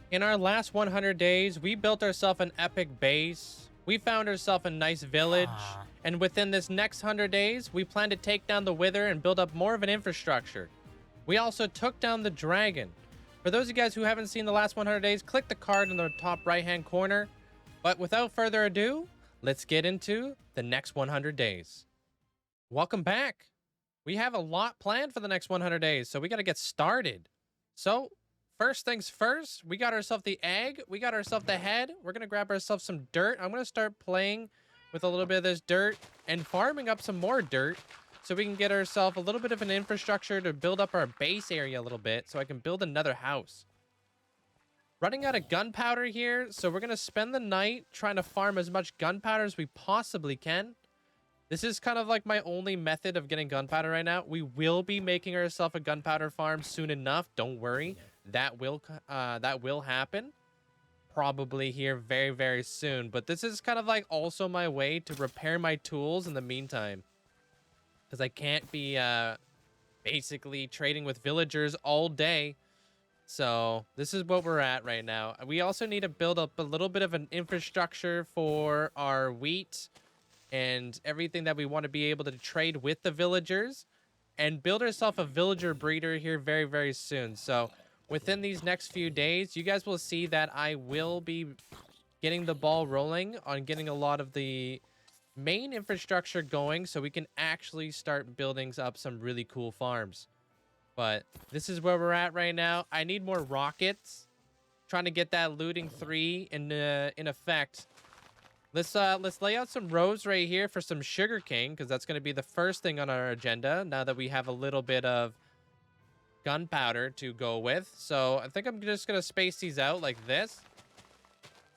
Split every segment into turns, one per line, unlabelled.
In our last 100 days, we built ourselves an epic base. We found ourselves a nice village. And within this next 100 days, we plan to take down the Wither and build up more of an infrastructure. We also took down the dragon. For those of you guys who haven't seen the last 100 days, click the card in the top right-hand corner. But without further ado, let's get into the next 100 days. Welcome back. We have a lot planned for the next 100 days, so we got to get started. So, first things first, we got ourselves the egg. We got ourselves the head. We're going to grab ourselves some dirt. I'm going to start playing with a little bit of this dirt and farming up some more dirt so we can get ourselves a little bit of an infrastructure to build up our base area a little bit so I can build another house. Running out of gunpowder here, so we're going to spend the night trying to farm as much gunpowder as we possibly can. This is kind of like my only method of getting gunpowder right now. We will be making ourselves a gunpowder farm soon enough. Don't worry. That will happen. Probably here very, very soon. But this is kind of like also my way to repair my tools in the meantime. Because I can't be basically trading with villagers all day. So this is what we're at right now. We also need to build up a little bit of an infrastructure for our wheat and everything that we want to be able to trade with the villagers and build ourselves a villager breeder here very, very soon. So within these next few days, you guys will see that I will be getting the ball rolling on getting a lot of the main infrastructure going so we can actually start building up some really cool farms. But this is where we're at right now. I need more rockets. Trying to get that looting 3 in effect. Let's lay out some rows right here for some sugarcane, because that's going to be the first thing on our agenda now that we have a little bit of gunpowder to go with. So I think I'm just going to space these out like this.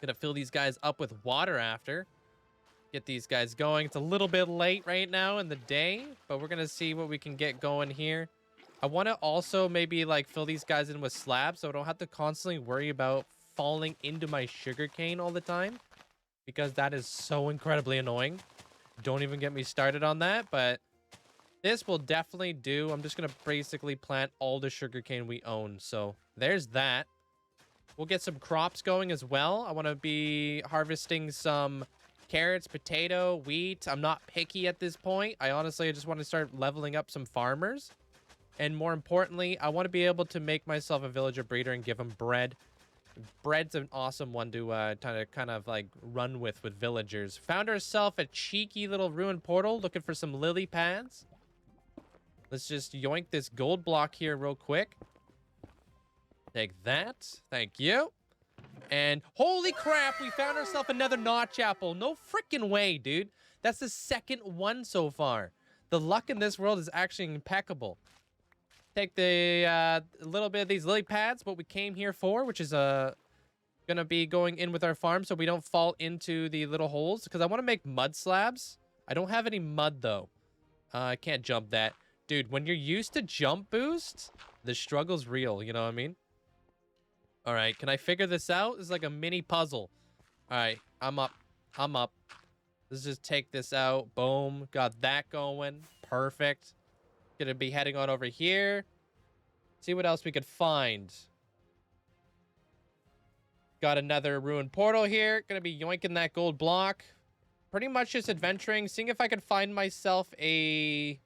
Gonna fill these guys up with water after. Get these guys going. It's a little bit late right now in the day, but we're going to see what we can get going here. I want to also maybe like fill these guys in with slabs so I don't have to constantly worry about falling into my sugarcane all the time, because that is so incredibly annoying. Don't even get me started on that, but this will definitely do. I'm just going to basically plant all the sugarcane we own. So there's that. We'll get some crops going as well. I want to be harvesting some carrots, potato, wheat. I'm not picky at this point. I just want to start leveling up some farmers. And more importantly, I want to be able to make myself a villager breeder and give them bread. Bread's an awesome one to kind of like run with villagers. Found ourselves a cheeky little ruined portal looking for some lily pads. Let's just yoink this gold block here real quick. Take that. Thank you. And holy crap, we found ourselves another notch apple. No freaking way, dude. That's the second one so far. The luck in this world is actually impeccable. Take the little bit of these lily pads, what we came here for, which is gonna be going in with our farm so we don't fall into the little holes, because I want to make mud slabs. I don't have any mud though. I can't jump that. Dude, when you're used to jump boost, the struggle's real, you know what I mean? All right, can I figure this out? It's like a mini puzzle. All right, I'm up. Let's just take this out. Boom, got that going. Perfect. Gonna be heading on over here. See what else we could find. Got another ruined portal here. Gonna be yoinking that gold block. Pretty much just adventuring, seeing if I could find myself a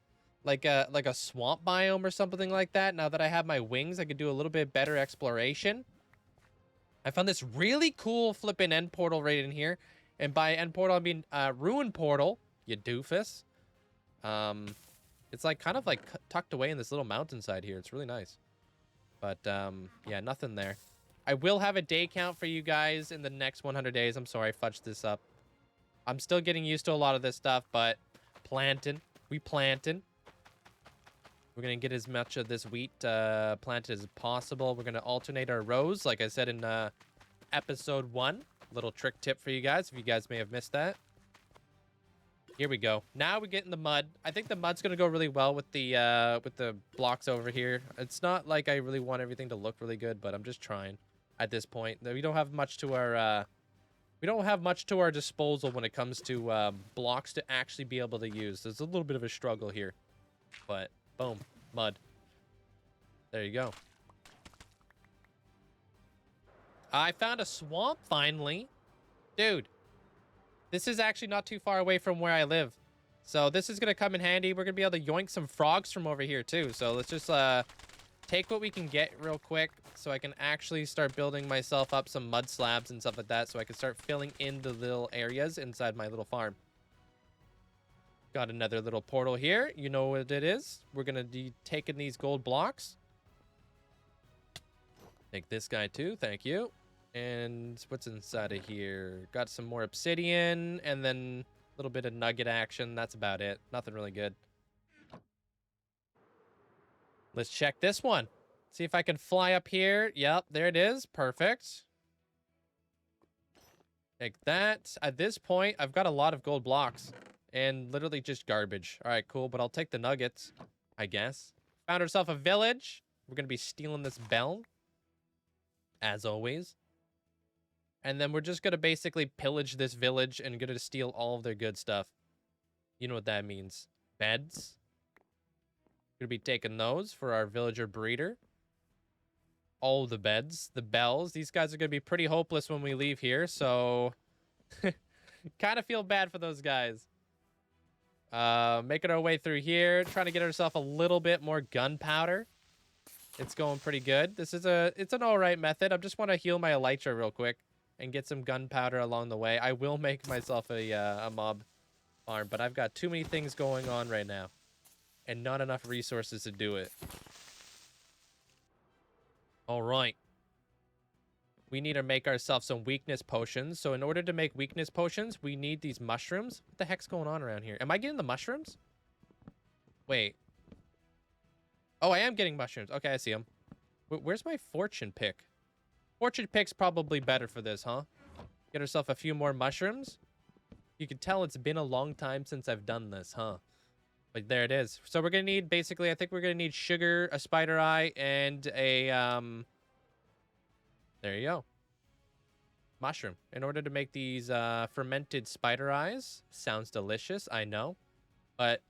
like a swamp biome or something like that. Now that I have my wings, I could do a little bit better exploration. I found this really cool flipping end portal right in here. And by end portal, I mean ruined portal, you doofus. It's like kind of like tucked away in this little mountainside here. It's really nice. But yeah, nothing there. I will have a day count for you guys in the next 100 days. I'm sorry, I fudged this up. I'm still getting used to a lot of this stuff, but planting. We planting. We're going to get as much of this wheat planted as possible. We're going to alternate our rows, like I said in episode 1. Little trick tip for you guys, if you guys may have missed that. Here we go. Now we get in the mud. I think the mud's gonna go really well with the blocks over here. It's not like I really want everything to look really good, but I'm just trying at this point. We don't have much to our disposal when it comes to blocks to actually be able to use. There's a little bit of a struggle here, but boom, mud. There you go. I found a swamp finally. Dude, this is actually not too far away from where I live. So this is going to come in handy. We're going to be able to yoink some frogs from over here too. So let's just take what we can get real quick so I can actually start building myself up some mud slabs and stuff like that so I can start filling in the little areas inside my little farm. Got another little portal here. You know what it is. We're going to be taking these gold blocks. Take this guy too. Thank you. And what's inside of here? Got some more obsidian and then a little bit of nugget action. That's about it. Nothing really good. Let's check this one. See if I can fly up here. Yep, there it is. Perfect. Take that. At this point, I've got a lot of gold blocks and literally just garbage. All right, cool. But I'll take the nuggets, I guess. Found ourselves a village. We're going to be stealing this bell, as always. And then we're just going to basically pillage this village and going to steal all of their good stuff. You know what that means. Beds. Going to be taking those for our villager breeder. All the beds. The bells. These guys are going to be pretty hopeless when we leave here. So, kind of feel bad for those guys. Making our way through here. Trying to get ourselves a little bit more gunpowder. It's going pretty good. It's an alright method. I just want to heal my elytra real quick. And get some gunpowder along the way. I will make myself a mob farm, but I've got too many things going on right now. And not enough resources to do it. Alright. We need to make ourselves some weakness potions. So in order to make weakness potions, we need these mushrooms. What the heck's going on around here? Am I getting the mushrooms? Wait. Oh, I am getting mushrooms. Okay, I see them. Where's my fortune pick? Fortune pick's probably better for this, huh? Get ourselves a few more mushrooms. You can tell it's been a long time since I've done this, huh? But there it is. So we're going to need, basically, I think we're going to need sugar, a spider eye, and a, there you go. Mushroom. In order to make these fermented spider eyes. Sounds delicious, I know. But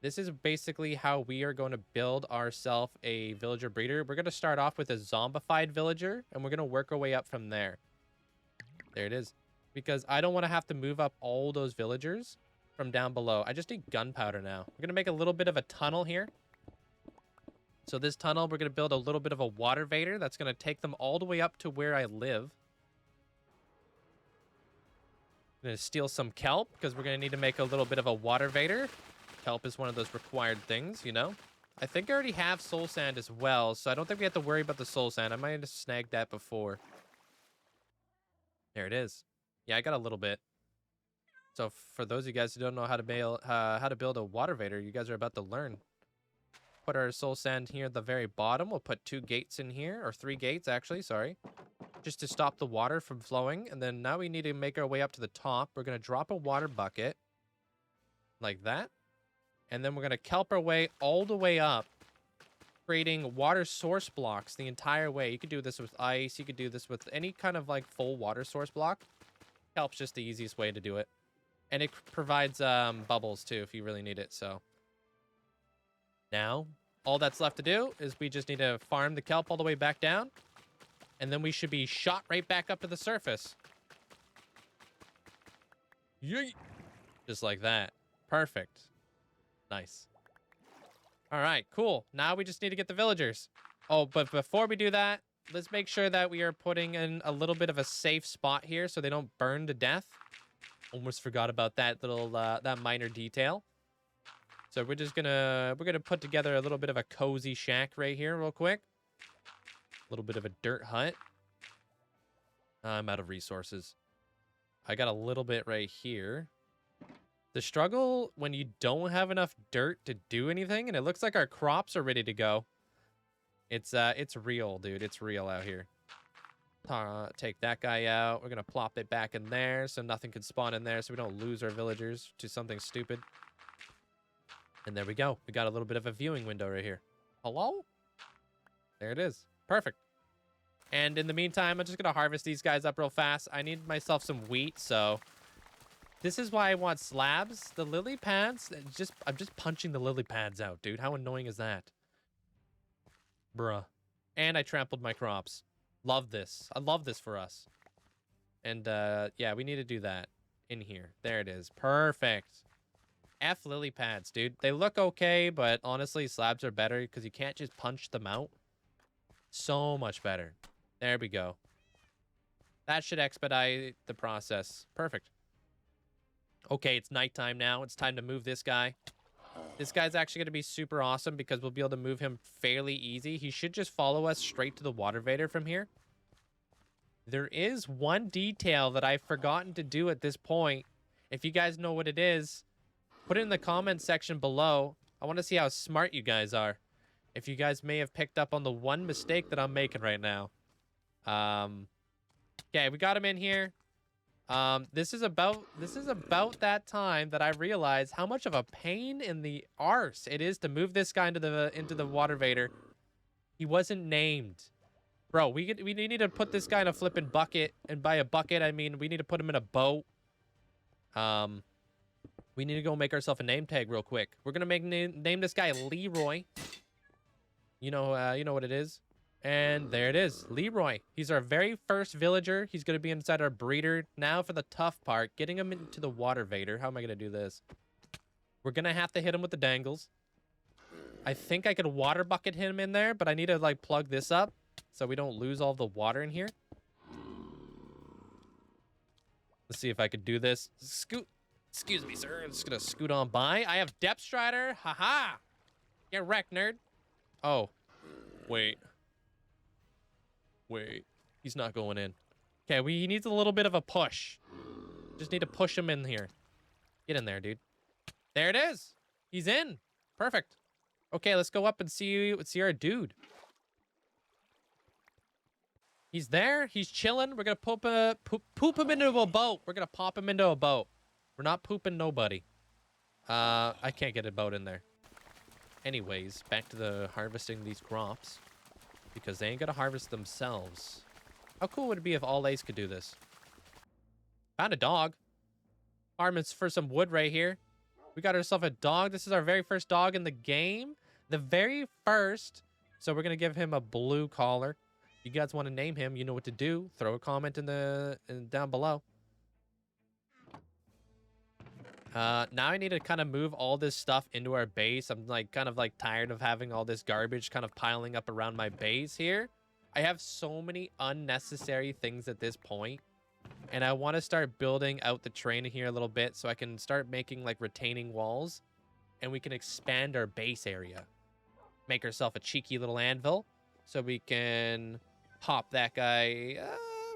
this is basically how we are going to build ourselves a villager breeder. We're going to start off with a zombified villager, and we're going to work our way up from there. There it is. Because I don't want to have to move up all those villagers from down below. I just need gunpowder now. We're going to make a little bit of a tunnel here. So this tunnel, we're going to build a little bit of a water vader. That's going to take them all the way up to where I live. I'm going to steal some kelp, because we're going to need to make a little bit of a water vader. Kelp is one of those required things, you know? I think I already have soul sand as well, so I don't think we have to worry about the soul sand. I might have snagged that before. There it is. Yeah, I got a little bit. So for those of you guys who don't know how to build a water vader, you guys are about to learn. Put our soul sand here at the very bottom. We'll put 2 gates in here, or 3 gates actually, sorry. Just to stop the water from flowing. And then now we need to make our way up to the top. We're going to drop a water bucket. Like that. And then we're going to kelp our way all the way up, creating water source blocks the entire way. You could do this with ice. You could do this with any kind of like full water source block. Kelp's just the easiest way to do it. And it provides bubbles too if you really need it. So now all that's left to do is we just need to farm the kelp all the way back down. And then we should be shot right back up to the surface. Yeet. Just like that. Perfect. Nice. All right, cool. Now we just need to get the villagers. Oh, but before we do that, let's make sure that we are putting in a little bit of a safe spot here so they don't burn to death. Almost forgot about that little, that minor detail. So we're gonna put together a little bit of a cozy shack right here real quick. A little bit of a dirt hut. I'm out of resources. I got a little bit right here. The struggle when you don't have enough dirt to do anything, and it looks like our crops are ready to go. It's real, dude. It's real out here. Take that guy out. We're gonna plop it back in there so nothing can spawn in there so we don't lose our villagers to something stupid. And there we go. We got a little bit of a viewing window right here. Hello? There it is. Perfect. And in the meantime, I'm just gonna harvest these guys up real fast. I need myself some wheat, so this is why I want slabs. The lily pads, I'm just punching the lily pads out, dude. How annoying is that? Bruh. And I trampled my crops. Love this. I love this for us. And, yeah, we need to do that in here. There it is. Perfect. F lily pads, dude. They look okay, but honestly, slabs are better because you can't just punch them out. So much better. There we go. That should expedite the process. Perfect. Okay, it's nighttime now. It's time to move this guy. This guy's actually going to be super awesome because we'll be able to move him fairly easy. He should just follow us straight to the water vader from here. There is one detail that I've forgotten to do at this point. If you guys know what it is, put it in the comments section below. I want to see how smart you guys are. If you guys may have picked up on the one mistake that I'm making right now. Okay, we got him in here. This is about that time that I realized how much of a pain in the arse it is to move this guy into the water vader. He wasn't named. Bro, we need to put this guy in a flipping bucket, and by a bucket I mean we need to put him in a boat. We need to go make ourselves a name tag real quick. We're gonna name this guy Leroy. You know what it is. And there it is, Leroy. He's our very first villager. He's going to be inside our breeder. Now for the tough part, getting him into the water vader. How am I going to do this? We're going to have to hit him with the dangles. I think I could water bucket him in there, but I need to, like, plug this up so we don't lose all the water in here. Let's see if I could do this. Scoot. Excuse me, sir. I'm just going to scoot on by. I have Depth Strider. Haha. Get wrecked, nerd. Oh. Wait. Wait, he's not going in. Okay, he needs a little bit of a push. Just need to push him in here. Get in there, dude. There it is. He's in. Perfect. Okay, let's go up and see our dude. He's there. He's chilling. We're gonna poop him into a boat. We're gonna pop him into a boat. We're not pooping nobody. I can't get a boat in there. Anyways, back to the harvesting these crops. Because they ain't gonna harvest themselves. How cool would it be if all Ace could do this? Found a dog. Farming for some wood right here. We got ourselves a dog. This is our very first dog in the game. The very first. So we're gonna give him a blue collar. If you guys want to name him, you know what to do. Throw a comment down below. Now I need to kind of move all this stuff into our base. I'm kind of tired of having all this garbage kind of piling up around my base here. I have so many unnecessary things at this point, and I want to start building out the terrain here a little bit so I can start making like retaining walls, and we can expand our base area. Make ourselves a cheeky little anvil so we can pop that guy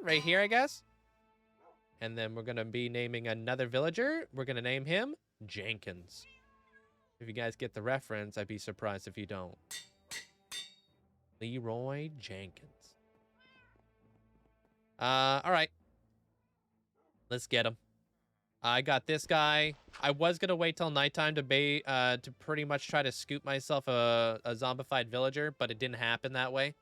right here, I guess. And then we're going to be naming another villager. We're going to name him Jenkins. If you guys get the reference, I'd be surprised if you don't. Leroy Jenkins. All right. Let's get him. I got this guy. I was going to wait till nighttime to pretty much try to scoop myself a zombified villager, but it didn't happen that way.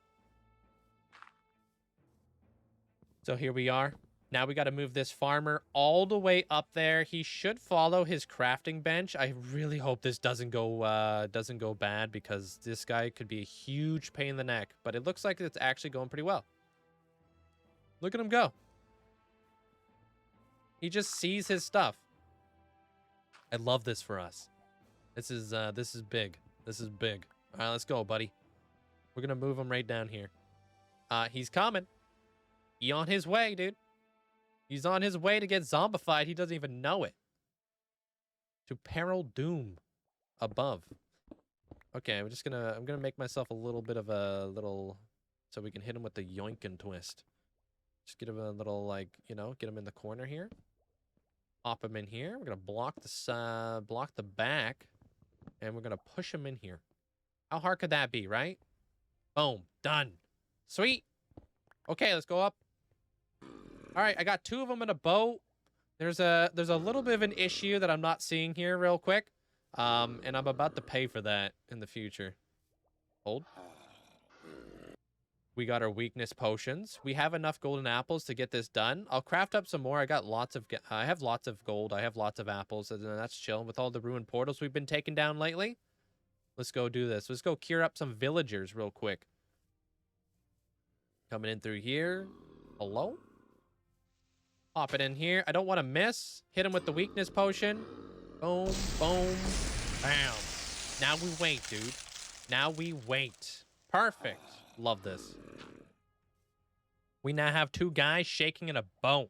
So here we are. Now we got to move this farmer all the way up there. He should follow his crafting bench. I really hope this doesn't go bad because this guy could be a huge pain in the neck. But it looks like it's actually going pretty well. Look at him go. He just sees his stuff. I love this for us. This is big. This is big. All right, let's go, buddy. We're gonna move him right down here. He's coming. He on his way, dude. He's on his way to get zombified. He doesn't even know it. To peril doom above. Okay, I'm gonna make myself a little bit of a little, so we can hit him with the yoink and twist. Just get him a little, like, get him in the corner here. Pop him in here. We're gonna block the back, and we're gonna push him in here. How hard could that be, right? Boom, done. Sweet. Okay, let's go up. All right, I got 2 of them in a boat. There's a little bit of an issue that I'm not seeing here real quick. And I'm about to pay for that in the future. Hold. We got our weakness potions. We have enough golden apples to get this done. I'll craft up some more. I have lots of gold. I have lots of apples, and that's chill with all the ruined portals we've been taking down lately. Let's go do this. Let's go cure up some villagers real quick. Coming in through here. Hello? Pop it in here. I don't want to miss. Hit him with the weakness potion. Boom, boom, bam. Now we wait, dude. Now we wait. Perfect. Love this. We now have 2 guys shaking in a boat.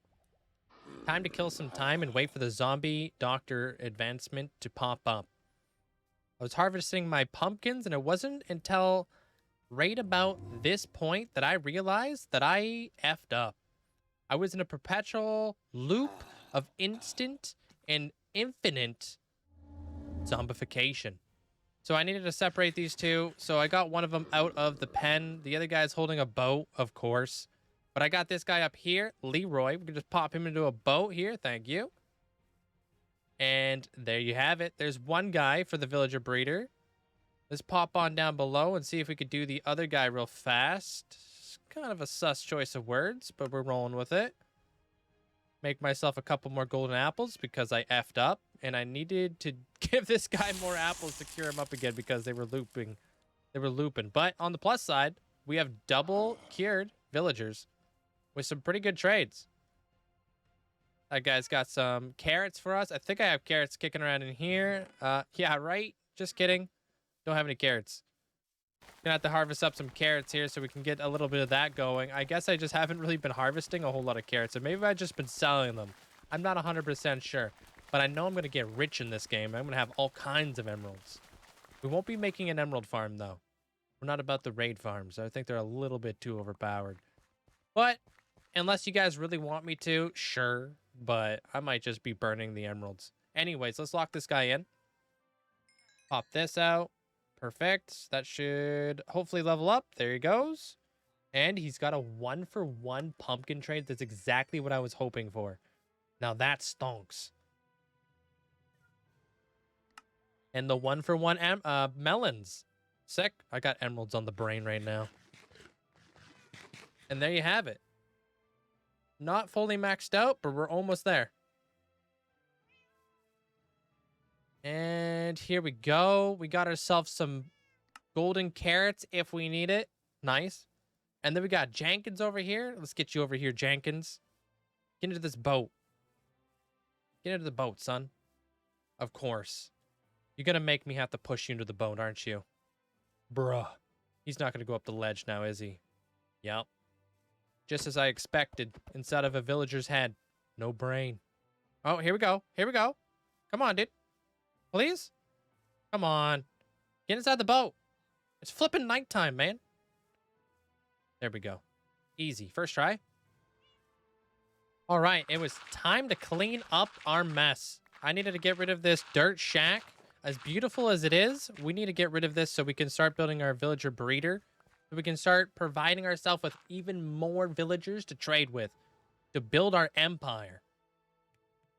Time to kill some time and wait for the zombie doctor advancement to pop up. I was harvesting my pumpkins, and it wasn't until right about this point that I realized that I effed up. I was in a perpetual loop of instant and infinite zombification. So I needed to separate these 2. So I got one of them out of the pen. The other guy's holding a boat, of course. But I got this guy up here, Leroy. We can just pop him into a boat here. Thank you. And there you have it. There's 1 guy for the villager breeder. Let's pop on down below and see if we could do the other guy real fast. It's kind of a sus choice of words, but we're rolling with it. Make myself a couple more golden apples because I effed up. And I needed to give this guy more apples to cure him up again because they were looping. But on the plus side, we have double cured villagers with some pretty good trades. That guy's got some carrots for us. I think I have carrots kicking around in here. Yeah, right? Just kidding. Don't have any carrots. Gonna have to harvest up some carrots here so we can get a little bit of that going. I guess I just haven't really been harvesting a whole lot of carrots. Or maybe I've just been selling them. I'm not 100% sure. But I know I'm going to get rich in this game. I'm going to have all kinds of emeralds. We won't be making an emerald farm, though. We're not about the raid farms. I think they're a little bit too overpowered. But unless you guys really want me to, sure. But I might just be burning the emeralds. Anyways, let's lock this guy in. Pop this out. Perfect. That should hopefully level up. There he goes. And he's got a 1-for-1 pumpkin trade. That's exactly what I was hoping for. Now that stonks. And the 1-for-1 melons. Sick. I got emeralds on the brain right now. And there you have it. Not fully maxed out, but we're almost there. And here we go. We got ourselves some golden carrots if we need it. Nice. And then we got Jenkins over here. Let's get you over here, Jenkins. Get into this boat. Get into the boat, son. Of course. You're going to make me have to push you into the boat, aren't you? Bruh. He's not going to go up the ledge now, is he? Yep. Just as I expected. Inside of a villager's head. No brain. Oh, here we go. Here we go. Come on, dude. Please? Come on. Get inside the boat. It's flipping nighttime, man. There we go. Easy. First try. All right. It was time to clean up our mess. I needed to get rid of this dirt shack. As beautiful as it is, we need to get rid of this so we can start building our villager breeder. So we can start providing ourselves with even more villagers to trade with. To build our empire.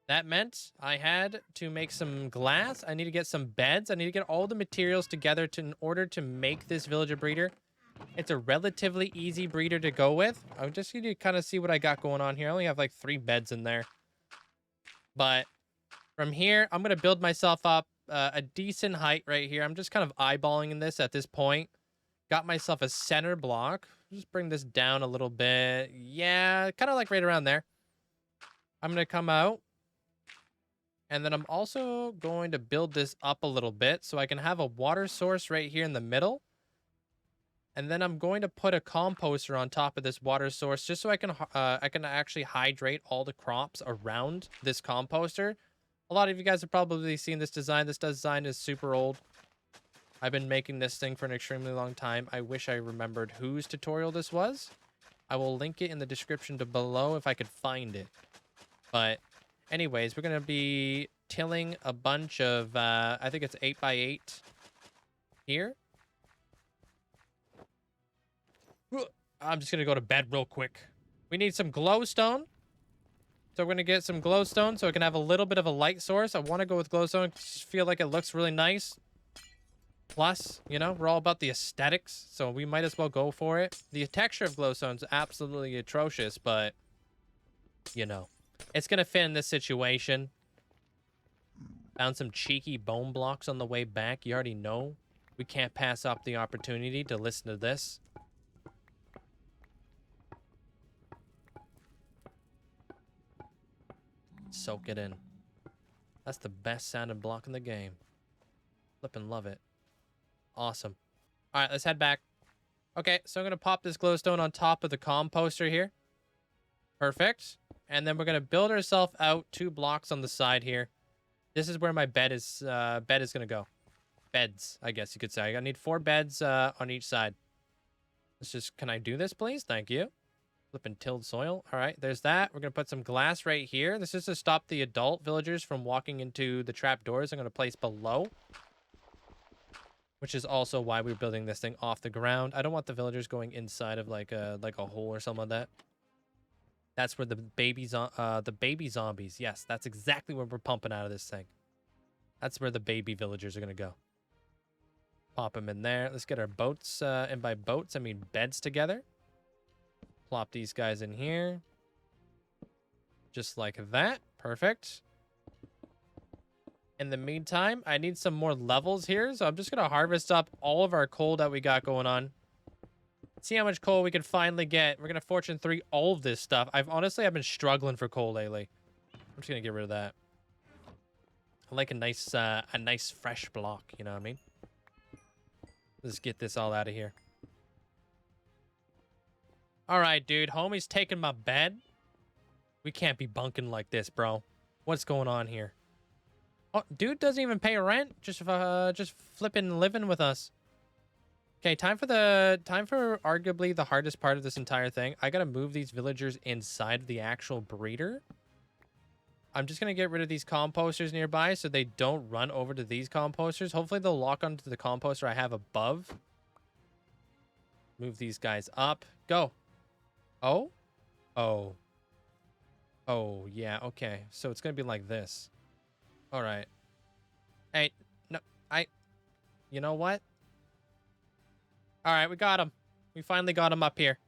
That meant I had to make some glass. I need to get some beds. I need to get all the materials together in order to make this villager breeder. It's a relatively easy breeder to go with. I'm just going to kind of see what I got going on here. I only have like 3 beds in there. But from here, I'm going to build myself up a decent height right here. I'm just kind of eyeballing this at this point. Got myself a center block. Just bring this down a little bit. Yeah, kind of like right around there. I'm going to come out. And then I'm also going to build this up a little bit so I can have a water source right here in the middle. And then I'm going to put a composter on top of this water source just so I can actually hydrate all the crops around this composter. A lot of you guys have probably seen this design. This design is super old. I've been making this thing for an extremely long time. I wish I remembered whose tutorial this was. I will link it in the description below if I could find it. But anyways, we're going to be tilling a bunch of, I think it's 8x8 here. I'm just going to go to bed real quick. We need some glowstone. So we're going to get some glowstone so I can have a little bit of a light source. I want to go with glowstone. Just feel like it looks really nice. Plus, you know, we're all about the aesthetics, so we might as well go for it. The texture of glowstone is absolutely atrocious, but, you know, it's going to fit in this situation. Found some cheeky bone blocks on the way back. You already know. We can't pass up the opportunity to listen to this. Soak it in. That's the best sounding block in the game. Flippin' love it. Awesome. All right, let's head back. Okay, so I'm going to pop this glowstone on top of the composter here. Perfect. And then we're going to build ourselves out 2 blocks on the side here. This is where my bed is going to go. Beds, I guess you could say. I need 4 beds on each side. Let's just, can I do this, please? Thank you. Flippin' tilled soil. All right, there's that. We're going to put some glass right here. This is to stop the adult villagers from walking into the trapdoors I'm going to place below. Which is also why we're building this thing off the ground. I don't want the villagers going inside of like a hole or something like that. That's where the baby zombies. Yes, that's exactly where we're pumping out of this thing. That's where the baby villagers are going to go. Pop them in there. Let's get our boats, and by boats, I mean beds together. Plop these guys in here. Just like that. Perfect. In the meantime, I need some more levels here, so I'm just going to harvest up all of our coal that we got going on. See how much coal we can finally get. We're going to Fortune 3 all of this stuff. I've been struggling for coal lately. I'm just going to get rid of that. I like a nice fresh block, you know what I mean? Let's get this all out of here. All right, dude. Homie's taking my bed. We can't be bunking like this, bro. What's going on here? Oh, dude doesn't even pay rent. Just flipping living with us. Okay, time for arguably the hardest part of this entire thing. I gotta move these villagers inside of the actual breeder. I'm just gonna get rid of these composters nearby so they don't run over to these composters. Hopefully they'll lock onto the composter I have above. Move these guys up. Go. Oh? Oh. Oh, yeah, okay. So it's gonna be like this. All right. Hey, no, you know what? All right, we got him. We finally got him up here.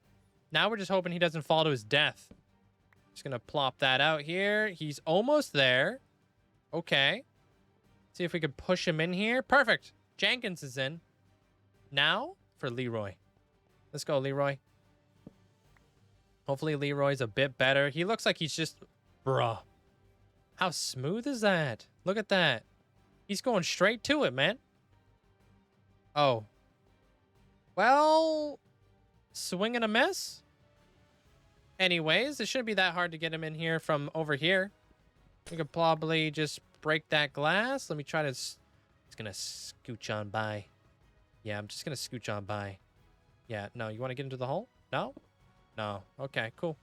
Now we're just hoping he doesn't fall to his death. Just gonna plop that out here. He's almost there. Okay. See if we can push him in here. Perfect. Jenkins is in. Now for Leroy. Let's go, Leroy. Hopefully Leroy's a bit better. He looks like he's just... Bruh. How smooth is that? Look at that. He's going straight to it, man. Oh. Well, swing and a miss. Anyways, it shouldn't be that hard to get him in here from over here. We could probably just break that glass. Let me try to... It's going to scooch on by. Yeah, I'm just going to scooch on by. Yeah, no, you want to get into the hole? No? No. Okay, cool.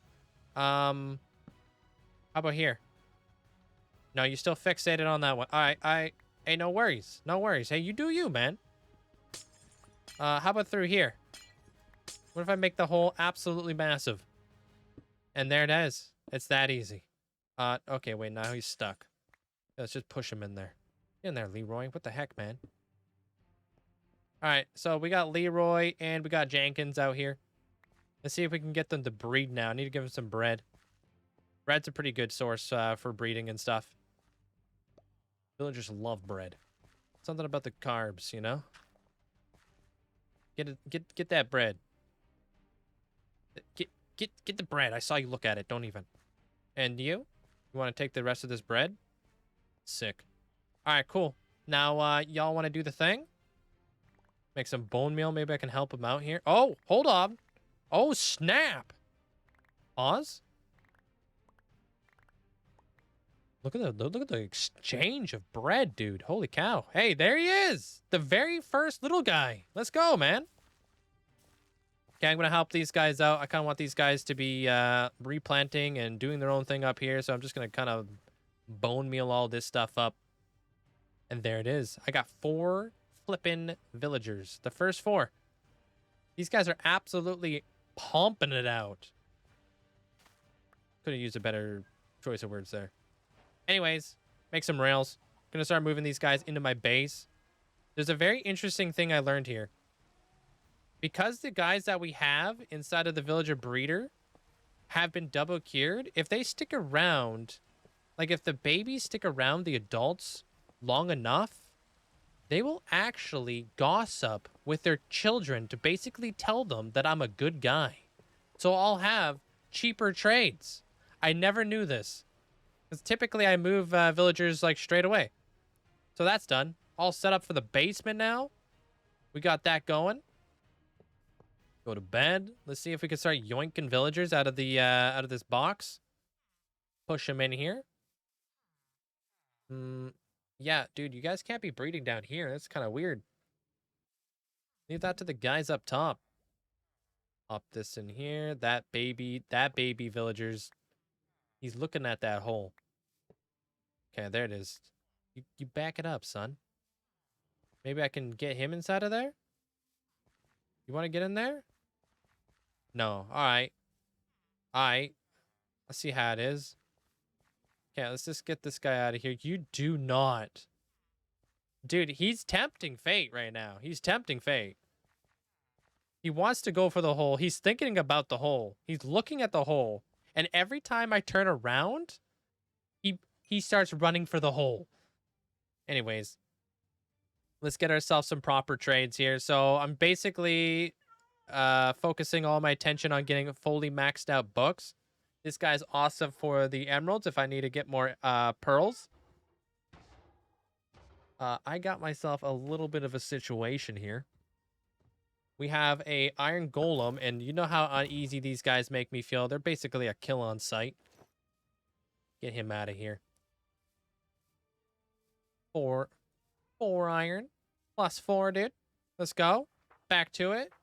How about here? No, you still fixated on that one. All right, hey, no worries. No worries. Hey, you do you, man. How about through here? What if I make the hole absolutely massive? And there it is. It's that easy. Okay, wait, now he's stuck. Let's just push him in there. Get in there, Leroy. What the heck, man? All right, so we got Leroy and we got Jenkins out here. Let's see if we can get them to breed now. I need to give them some bread. Bread's a pretty good source for breeding and stuff. Villagers love bread. Something about the carbs, you know? Get that bread. Get the bread. I saw you look at it. Don't even. And you? You want to take the rest of this bread? Sick. All right, cool. Now, y'all want to do the thing? Make some bone meal. Maybe I can help him out here. Oh, hold on. Oh, snap. Pause. Look at the exchange of bread, dude. Holy cow. Hey, there he is. The very first little guy. Let's go, man. Okay, I'm going to help these guys out. I kind of want these guys to be replanting and doing their own thing up here. So I'm just going to kind of bone meal all this stuff up. And there it is. I got 4 flippin' villagers. The first 4. These guys are absolutely pumping it out. Could have used a better choice of words there. Anyways, make some rails. Gonna start moving these guys into my base. There's a very interesting thing I learned here. Because the guys that we have inside of the villager breeder have been double cured, if they stick around, like if the babies stick around the adults long enough, they will actually gossip with their children to basically tell them that I'm a good guy. So I'll have cheaper trades. I never knew this. Because typically I move villagers like straight away. So that's done. All set up for the basement now. We got that going. Go to bed. Let's see if we can start yoinking villagers out of the out of this box. Push them in here. Yeah, dude, you guys can't be breeding down here. That's kind of weird. Leave that to the guys up top. Pop this in here. That baby villagers. He's looking at that hole. Okay, there it is. You back it up, son. Maybe I can get him inside of there? You want to get in there? No. All right. All right. Let's see how it is. Okay, let's just get this guy out of here. You do not. Dude, he's tempting fate right now. He's tempting fate. He wants to go for the hole. He's thinking about the hole. He's looking at the hole. And every time I turn around, he starts running for the hole. Anyways, let's get ourselves some proper trades here. So I'm basically focusing all my attention on getting fully maxed out books. This guy's awesome for the emeralds if I need to get more pearls. I got myself a little bit of a situation here. We have a iron golem, and you know how uneasy these guys make me feel. They're basically a kill on sight. Get him out of here. 4 iron. +4, dude. Let's go. Back to it.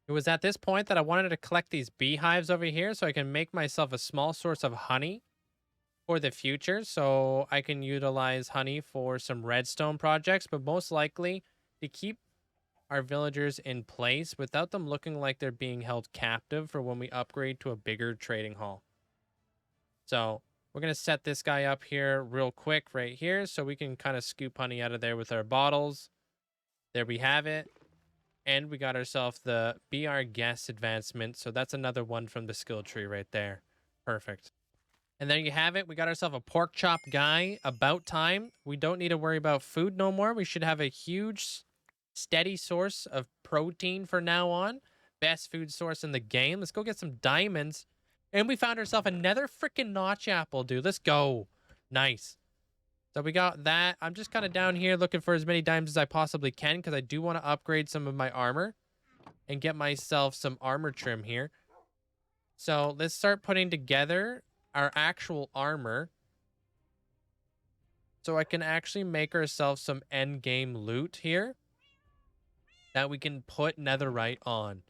It was at this point that I wanted to collect these beehives over here so I can make myself a small source of honey for the future. So I can utilize honey for some redstone projects, but most likely to keep our villagers in place without them looking like they're being held captive for when we upgrade to a bigger trading hall. So we're going to set this guy up here real quick right here so we can kind of scoop honey out of there with our bottles. There we have it. And we got ourselves the Be Our Guest advancement. So that's another one from the skill tree right there. Perfect. And there you have it. We got ourselves a pork chop guy. About time. We don't need to worry about food no more. We should have a huge, steady source of protein for now on. Best food source in the game. Let's go get some diamonds. And we found ourselves another freaking notch apple, dude. Let's go. Nice. So we got that. I'm just kind of down here looking for as many diamonds as I possibly can because I do want to upgrade some of my armor and get myself some armor trim here. So let's start putting together our actual armor so I can actually make ourselves some end game loot here that we can put netherite on.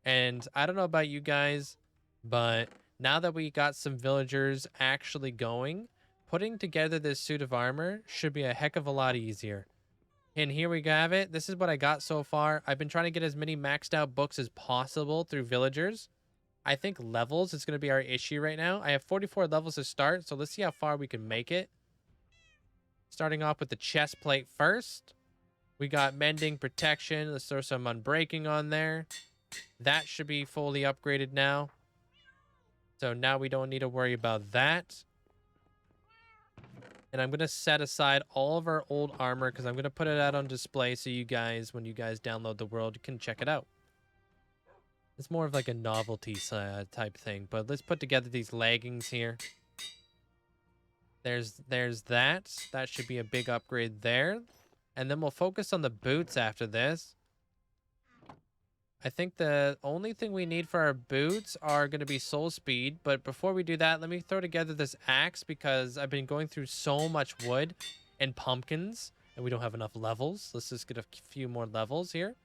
And I don't know about you guys, but now that we got some villagers actually going, putting together this suit of armor should be a heck of a lot easier. And here we have it. This is what I got so far. I've been trying to get as many maxed out books as possible through villagers. I think levels is going to be our issue right now. I have 44 levels to start, so let's see how far we can make it. Starting off with the chest plate first. We got mending, protection. Let's throw some unbreaking on there. That should be fully upgraded now. So now we don't need to worry about that. And I'm going to set aside all of our old armor because I'm going to put it out on display so you guys, when you guys download the world, you can check it out. It's more of like a novelty type thing. But let's put together these leggings here. There's that. That should be a big upgrade there. And then we'll focus on the boots after this. I think the only thing we need for our boots are going to be soul speed. But before we do that, let me throw together this axe because I've been going through so much wood and pumpkins and we don't have enough levels. Let's just get a few more levels here.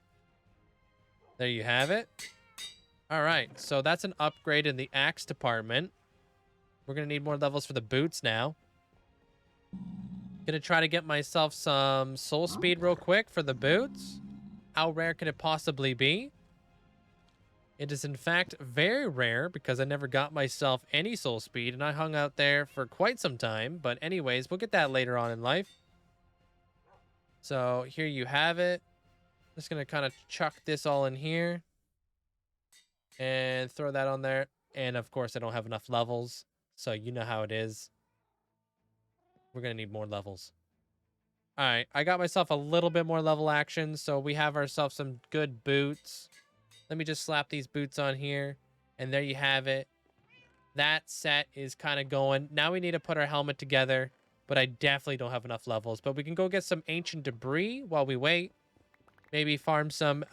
There you have it. All right, so that's an upgrade in the axe department. We're going to need more levels for the boots now. Going to try to get myself some soul speed real quick for the boots. How rare can it possibly be? It is, in fact, very rare because I never got myself any soul speed, and I hung out there for quite some time. But anyways, we'll get that later on in life. So here you have it. Just going to kind of chuck this all in here and throw that on there. And, of course, I don't have enough levels, so you know how it is. We're going to need more levels. All right, I got myself a little bit more level action, so we have ourselves some good boots. Let me just slap these boots on here, and there you have it. That set is kind of going. Now we need to put our helmet together, but I definitely don't have enough levels. But we can go get some ancient debris while we wait. Maybe farm some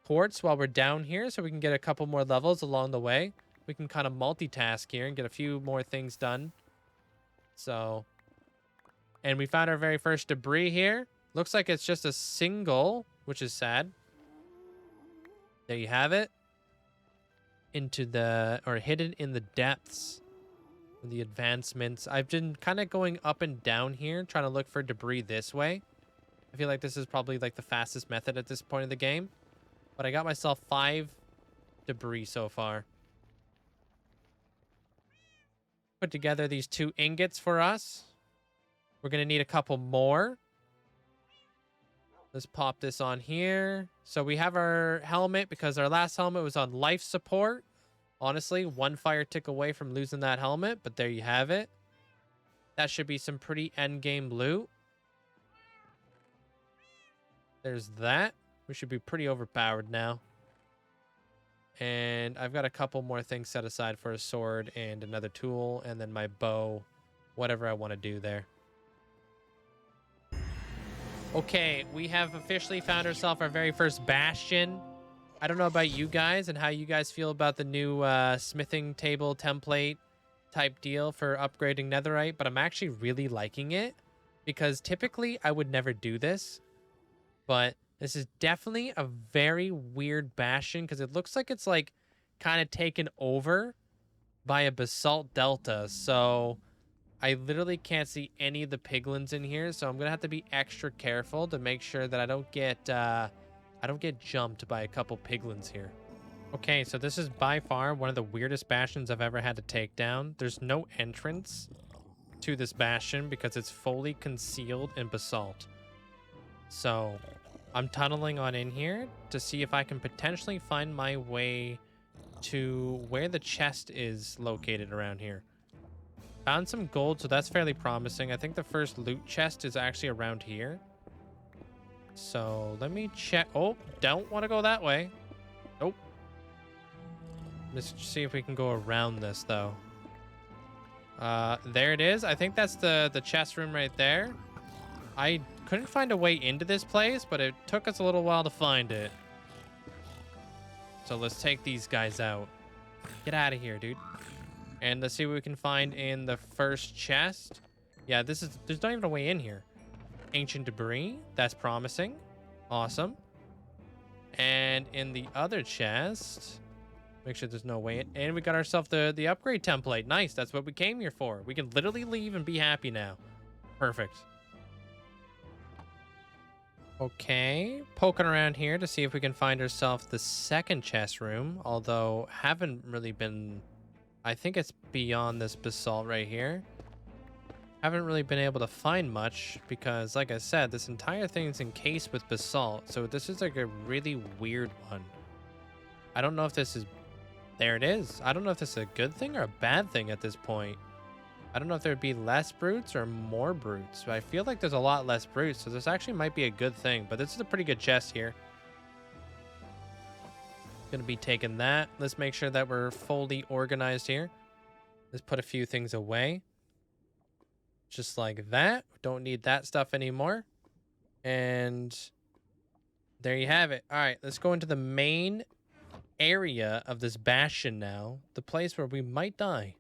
quartz while we're down here so we can get a couple more levels along the way. We can kind of multitask here and get a few more things done. So, and we found our very first debris here. Looks like it's just a single, which is sad. There you have it. Into the, or hidden in the depths. The advancements. I've been kind of going up and down here, trying to look for debris this way. I feel like this is probably like the fastest method at this point of the game. But I got myself 5 debris so far. Put together these 2 ingots for us. We're going to need a couple more. Let's pop this on here. So we have our helmet because our last helmet was on life support. Honestly, 1 fire tick away from losing that helmet, but there you have it. That should be some pretty endgame loot. There's that. We should be pretty overpowered now. And I've got a couple more things set aside for a sword and another tool, and then my bow, whatever I want to do there. Okay, we have officially found ourselves our very first Bastion. I don't know about you guys and how you guys feel about the new smithing table template type deal for upgrading Netherite, but I'm actually really liking it because typically I would never do this, but this is definitely a very weird Bastion because it looks like it's like kind of taken over by a basalt delta. So I literally can't see any of the piglins in here, so I'm gonna have to be extra careful to make sure that I don't get jumped by a couple piglins here. Okay, so this is by far one of the weirdest bastions I've ever had to take down. There's no entrance to this bastion because it's fully concealed in basalt. So I'm tunneling on in here to see if I can potentially find my way to where the chest is located around here. Found some gold, so that's fairly promising. I think the first loot chest is actually around here. So let me check. Oh, don't want to go that way. Nope. Let's see if we can go around this, though. There it is. I think that's the chest room right there. I couldn't find a way into this place, but it took us a little while to find it. So let's take these guys out. Get out of here, dude. And let's see what we can find in the first chest. Yeah, there's not even a way in here. Ancient debris. That's promising. Awesome. And in the other chest, make sure there's no way in. And we got ourselves the upgrade template. Nice. That's what we came here for. We can literally leave and be happy now. Perfect. Okay. Poking around here to see if we can find ourselves the second chest room. Although, haven't really been... I think it's beyond this basalt right here. Haven't really been able to find much because, like I said, this entire thing is encased with basalt. So this is like a really weird one. I don't know if this is... There it is. I don't know if this is a good thing or a bad thing at this point. I don't know if there'd be less brutes or more brutes. But I feel like there's a lot less brutes. So this actually might be a good thing. But this is a pretty good chest here. Gonna be taking that. Let's make sure that we're fully organized here. Let's put a few things away. Just like that. Don't need that stuff anymore. And there you have it. All right, let's go into the main area of this bastion now. The place where we might die.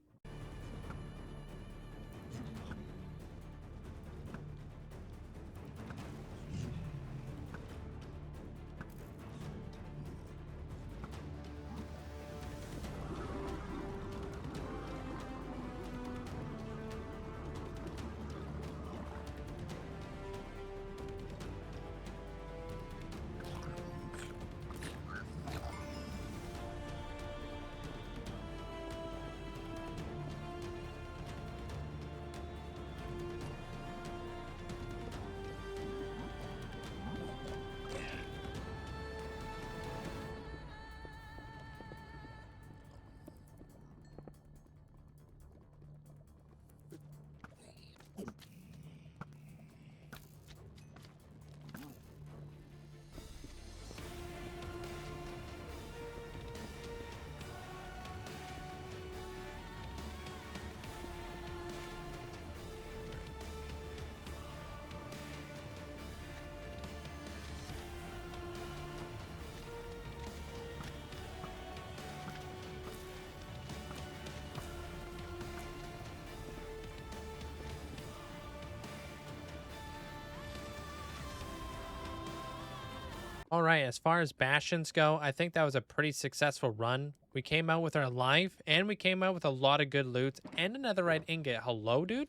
All right, as far as Bastions go, I think that was a pretty successful run. We came out with our life, and we came out with a lot of good loot and a netherite ingot. Hello, dude?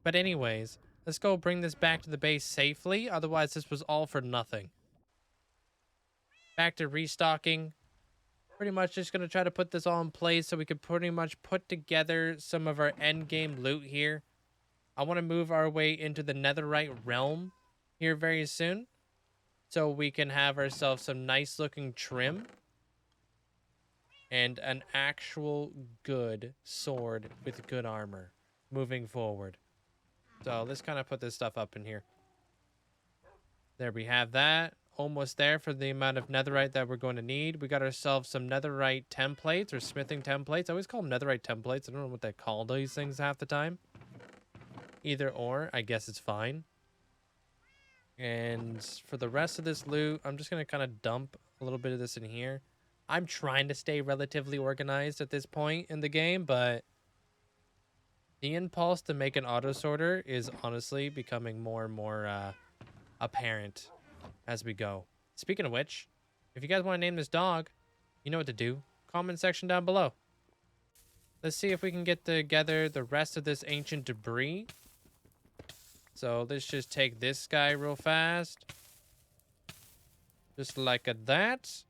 But anyways, let's go bring this back to the base safely. Otherwise, this was all for nothing. Back to restocking. Pretty much just going to try to put this all in place so we could pretty much put together some of our end game loot here. I want to move our way into the netherite realm here very soon, so we can have ourselves some nice looking trim and an actual good sword with good armor moving forward. So let's kind of put this stuff up in here. There we have that. Almost there for the amount of netherite that we're going to need. We got ourselves some netherite templates or smithing templates. I always call them netherite templates. I don't know what they call these things half the time. Either or, I guess it's fine. And for the rest of this loot, I'm just going to kind of dump a little bit of this in here. I'm trying to stay relatively organized at this point in the game, but the impulse to make an auto sorter is honestly becoming more and more apparent as we go. Speaking of which, if you guys want to name this dog, you know what to do. Comment section down below. Let's see if we can get together the rest of this ancient debris. So let's just take this guy real fast. Just like that.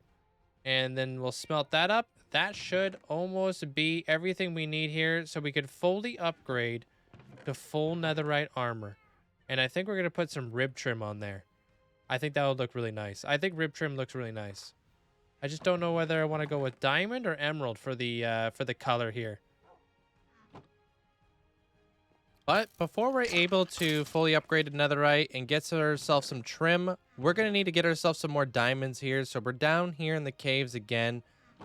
And then we'll smelt that up. That should almost be everything we need here so we could fully upgrade to full netherite armor. And I think we're going to put some rib trim on there. I think that would look really nice. I think rib trim looks really nice. I just don't know whether I want to go with diamond or emerald for the color here. But before we're able to fully upgrade to netherite and get ourselves some trim, we're going to need to get ourselves some more diamonds here. So we're down here in the caves again,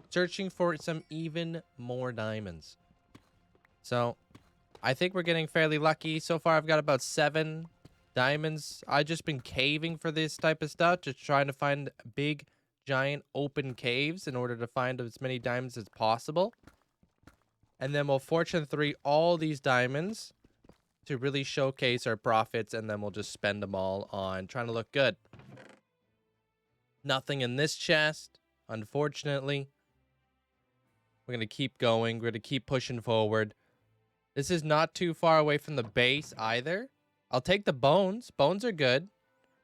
searching for some even more diamonds. So I think we're getting fairly lucky. So far, I've got about 7 diamonds. I've just been caving for this type of stuff, just trying to find big, giant, open caves in order to find as many diamonds as possible. And then we'll fortune 3 all these diamonds to really showcase our profits, and then we'll just spend them all on trying to look good. Nothing in this chest, unfortunately. We're going to keep going. We're going to keep pushing forward. This is not too far away from the base either. I'll take the bones. Bones are good.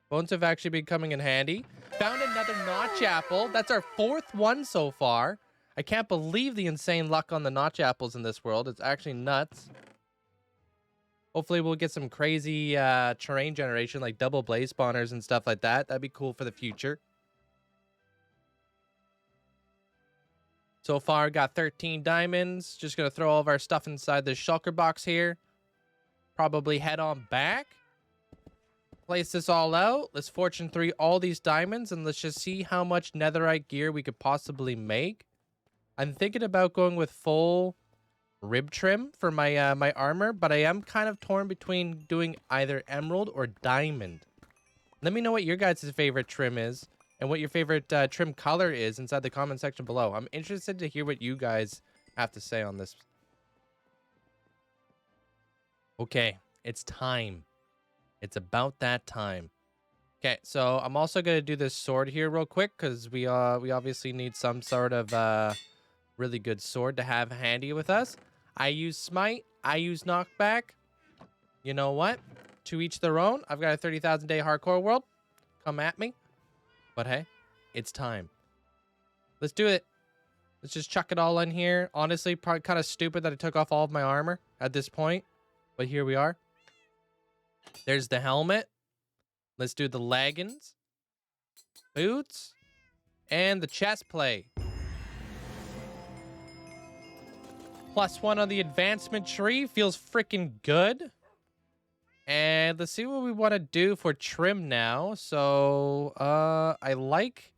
Bones have actually been coming in handy. Found another notch apple. That's our 4th one so far. I can't believe the insane luck on the notch apples in this world. It's actually nuts. Hopefully we'll get some crazy terrain generation like double blaze spawners and stuff like that. That'd be cool for the future. So far, got 13 diamonds. Just going to throw all of our stuff inside this shulker box here. Probably head on back. Place this all out. Let's fortune 3 all these diamonds, and let's just see how much netherite gear we could possibly make. I'm thinking about going with full rib trim for my my armor, but I am kind of torn between doing either emerald or diamond. Let me know what your guys' favorite trim is and what your favorite trim color is inside the comment section below. I'm interested to hear what you guys have to say on this. Okay, it's time. It's about that time. Okay, so I'm also going to do this sword here real quick because we obviously need some sort of really good sword to have handy with us. I use smite. I use knockback. You know what? To each their own. I've got a 30,000 day hardcore world. Come at me. But hey, it's time. Let's do it. Let's just chuck it all in here. Honestly, probably kind of stupid that I took off all of my armor at this point. But here we are. There's the helmet. Let's do the leggings. Boots. And the chest plate. +1 on the advancement tree. Feels freaking good. And let's see what we want to do for trim now. So, like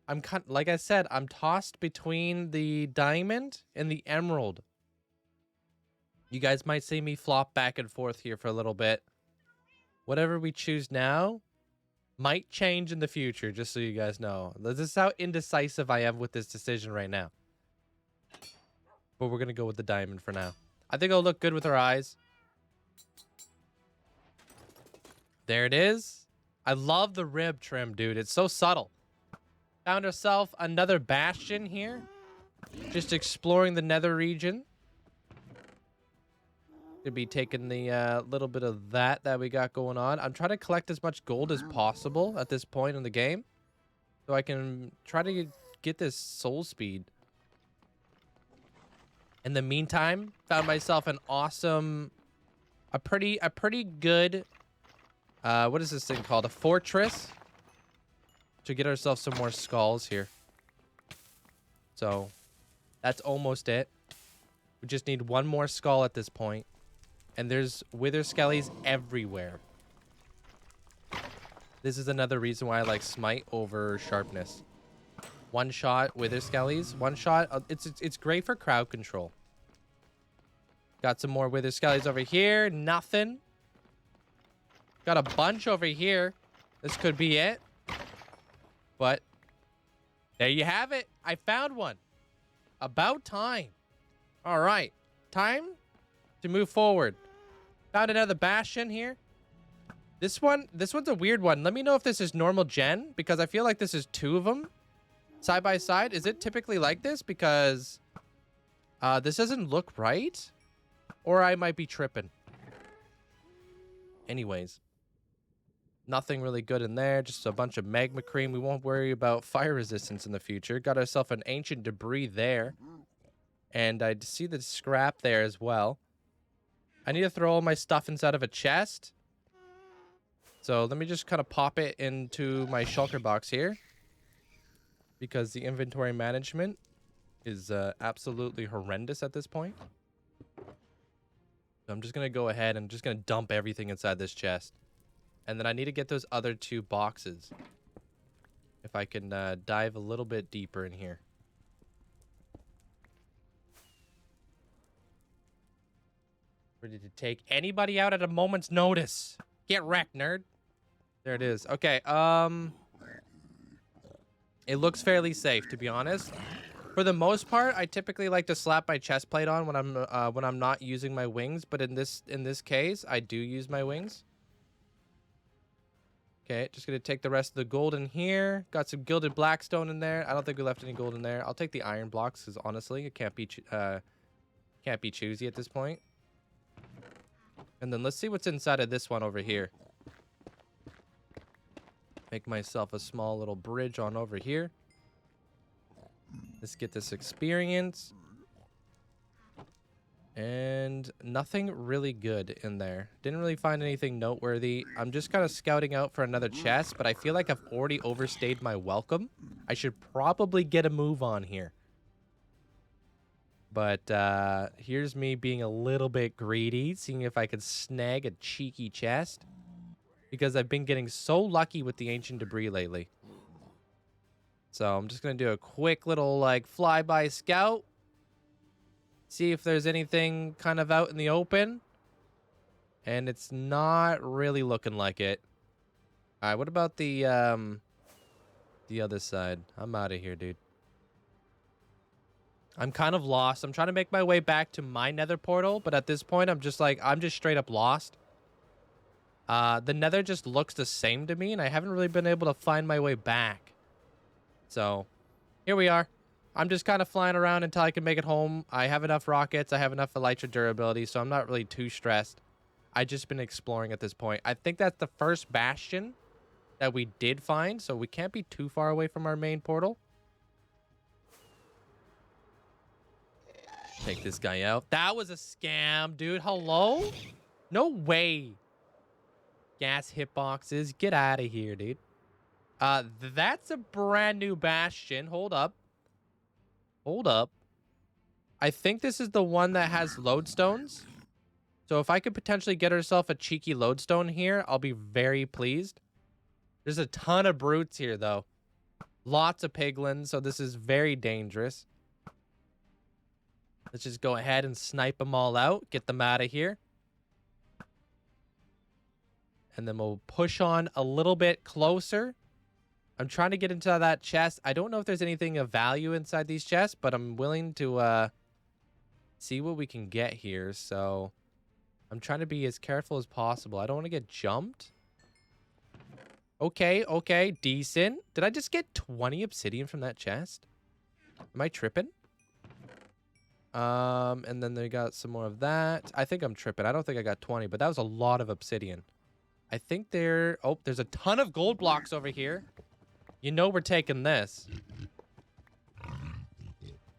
I said, I'm tossed between the diamond and the emerald. You guys might see me flop back and forth here for a little bit. Whatever we choose now might change in the future, just so you guys know. This is how indecisive I am with this decision right now. But we're going to go with the diamond for now. I think it'll look good with our eyes. There it is. I love the rib trim, dude. It's so subtle. Found ourselves another bastion here. Just exploring the Nether region. Gonna be taking the little bit of that we got going on. I'm trying to collect as much gold as possible at this point in the game, so I can try to get this soul speed. In the meantime, found myself an awesome, a pretty good, what is this thing called? A fortress. To get ourselves some more skulls here. So, that's almost it. We just need one more skull at this point. And there's wither skellies everywhere. This is another reason why I like smite over sharpness. One shot wither skellies. One shot. It's great for crowd control. Got some more wither skellies over here. Nothing. Got a bunch over here. This could be it. But there you have it. I found one. About time. All right. Time to move forward. Found another bastion here. This one's a weird one. Let me know if this is normal gen, because I feel like this is two of them side by side. Is it typically like this? Because this doesn't look right, or I might be tripping. Anyways, nothing really good in there. Just a bunch of magma cream. We won't worry about fire resistance in the future. Got ourselves an ancient debris there, and I see the scrap there as well. I need to throw all my stuff inside of a chest. So let me just kind of pop it into my shulker box here, because the inventory management is absolutely horrendous at this point. So I'm just going to go ahead and just going to dump everything inside this chest. And then I need to get those other two boxes. If I can dive a little bit deeper in here. Ready to take anybody out at a moment's notice. Get wrecked, nerd. There it is. Okay, it looks fairly safe, to be honest. For the most part, I typically like to slap my chest plate on when I'm not using my wings, but in this case, I do use my wings. Okay, just gonna take the rest of the gold in here. Got some gilded blackstone in there. I don't think we left any gold in there. I'll take the iron blocks, because honestly, it can't be choosy at this point. And then let's see what's inside of this one over here. Make myself a small little bridge on over here. Let's get this experience. And nothing really good in there. Didn't really find anything noteworthy. I'm just kind of scouting out for another chest, but I feel like I've already overstayed my welcome. I should probably get a move on here. But here's me being a little bit greedy, seeing if I could snag a cheeky chest. Because I've been getting so lucky with the ancient debris lately. So I'm just going to do a quick little like flyby scout. See if there's anything kind of out in the open. And it's not really looking like it. All right, what about the other side? I'm out of here, dude. I'm kind of lost. I'm trying to make my way back to my nether portal, but at this point, I'm just straight up lost. The nether just looks the same to me, and I haven't really been able to find my way back. So, here we are. I'm just kind of flying around until I can make it home. I have enough rockets. I have enough elytra durability, so I'm not really too stressed. I've just been exploring at this point. I think that's the first bastion that we did find, so we can't be too far away from our main portal. Take this guy out. That was a scam, dude. Hello? No way. Gas hitboxes. Get out of here, dude. That's a brand new bastion. Hold up. Hold up. I think this is the one that has lodestones. So if I could potentially get herself a cheeky lodestone here, I'll be very pleased. There's a ton of brutes here, though. Lots of piglins, so this is very dangerous. Let's just go ahead and snipe them all out. Get them out of here. And then we'll push on a little bit closer. I'm trying to get into that chest. I don't know if there's anything of value inside these chests, but I'm willing to see what we can get here. So I'm trying to be as careful as possible. I don't want to get jumped. Okay, okay, decent. Did I just get 20 obsidian from that chest? Am I tripping? And then they got some more of that. I think I'm tripping. I don't think I got 20, but that was a lot of obsidian. I think there... Oh, there's a ton of gold blocks over here. You know we're taking this.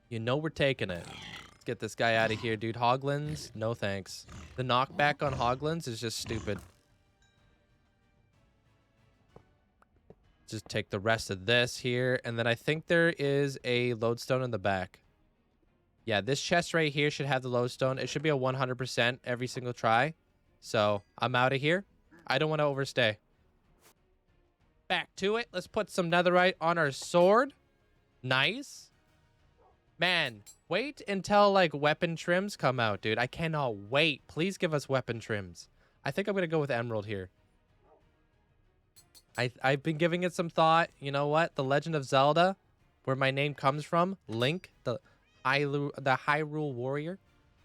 You know we're taking it. Let's get this guy out of here, dude. Hoglins, no thanks. The knockback on Hoglins is just stupid. Just take the rest of this here. And then I think there is a lodestone in the back. Yeah, this chest right here should have the lodestone. It should be a 100% every single try. So I'm out of here. I don't want to overstay. Back to it. Let's put some netherite on our sword. Nice. Man, wait until like weapon trims come out, dude. I cannot wait. Please give us weapon trims. I think I'm going to go with emerald here. I've been giving it some thought. You know what? The Legend of Zelda, where my name comes from, Link, the Hyrule warrior,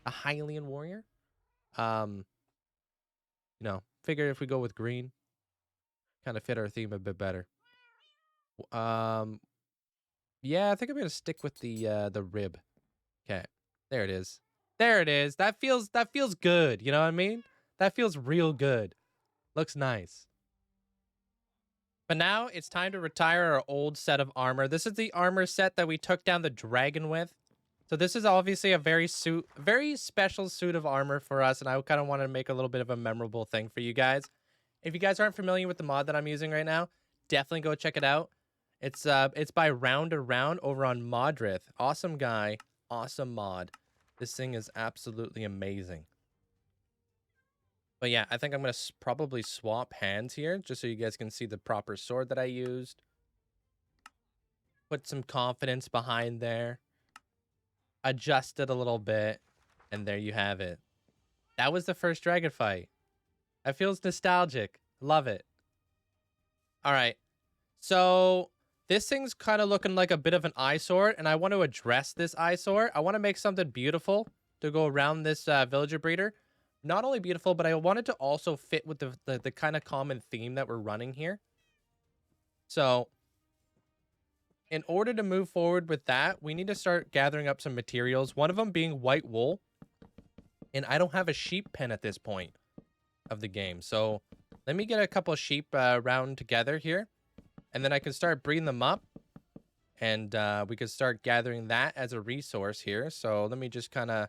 a Hylian warrior. You know, figure if we go with green, kind of fit our theme a bit better. Yeah, I think I'm gonna stick with the rib. Okay, there it is. There it is. That feels good. You know what I mean? That feels real good. Looks nice. But now it's time to retire our old set of armor. This is the armor set that we took down the dragon with. So this is obviously a very special suit of armor for us, and I kind of want to make a little bit of a memorable thing for you guys. If you guys aren't familiar with the mod that I'm using right now, definitely go check it out. It's by Round Around over on Modrith. Awesome guy, awesome mod. This thing is absolutely amazing. But yeah, I think I'm going to probably swap hands here just so you guys can see the proper sword that I used. Put some confidence behind there. Adjust it a little bit. And there you have it. That was the first dragon fight. That feels nostalgic. Love it. All right. So this thing's kind of looking like a bit of an eyesore. And I want to address this eyesore. I want to make something beautiful to go around this villager breeder. Not only beautiful, but I wanted to also fit with the kind of common theme that we're running here. So in order to move forward with that, we need to start gathering up some materials. One of them being white wool. And I don't have a sheep pen at this point of the game. So let me get a couple of sheep round together here. And then I can start breeding them up. And we can start gathering that as a resource here. So let me just kind of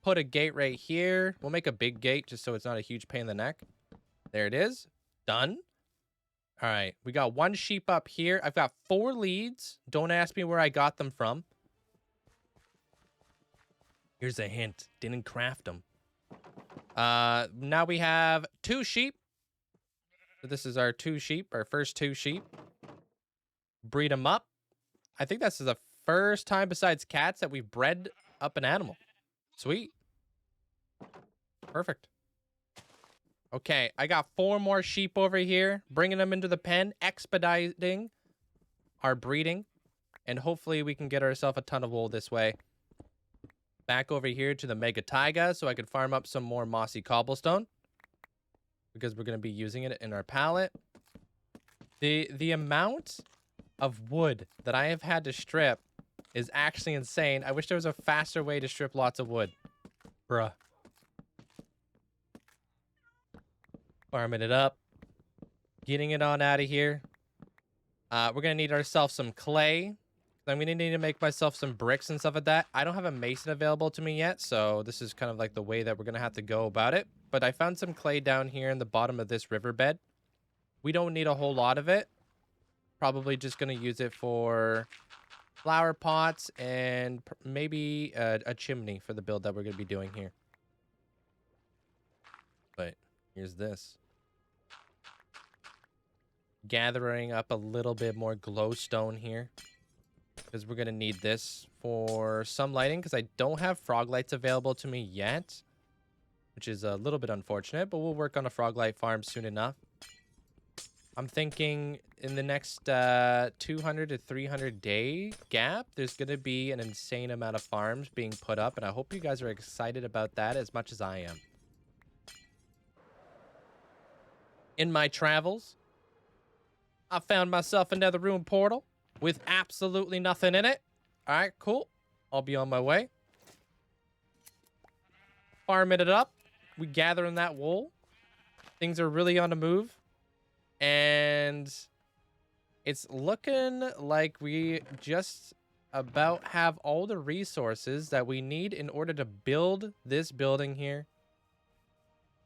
put a gate right here. We'll make a big gate just so it's not a huge pain in the neck. There it is. Done. All right. We got one sheep up here. I've got 4 leads. Don't ask me where I got them from. Here's a hint. Didn't craft them. Now we have 2 sheep. So this is our 2 sheep. Our first 2 sheep. Breed them up. I think this is the first time besides cats that we've bred up an animal. Sweet. Perfect. Okay, I got 4 more sheep over here. Bringing them into the pen. Expediting our breeding. And hopefully we can get ourselves a ton of wool this way. Back over here to the Mega Taiga so I can farm up some more mossy cobblestone. Because we're going to be using it in our pallet. The amount of wood that I have had to strip is actually insane. I wish there was a faster way to strip lots of wood. Bruh. Farming it up. Getting it on out of here. We're going to need ourselves some clay. I'm going to need to make myself some bricks and stuff like that. I don't have a mason available to me yet, so this is kind of like the way that we're going to have to go about it. But I found some clay down here in the bottom of this riverbed. We don't need a whole lot of it. Probably just going to use it for flower pots and maybe a chimney for the build that we're going to be doing here. But here's this. Gathering up a little bit more glowstone here. Because we're going to need this for some lighting. Because I don't have frog lights available to me yet. Which is a little bit unfortunate. But we'll work on a frog light farm soon enough. I'm thinking in the next 200 to 300 day gap, there's going to be an insane amount of farms being put up. And I hope you guys are excited about that as much as I am. In my travels, I found myself another room portal with absolutely nothing in it. All right, cool. I'll be on my way. Farming it up. We gathering that wool. Things are really on the move. And it's looking like we just about have all the resources that we need in order to build this building here.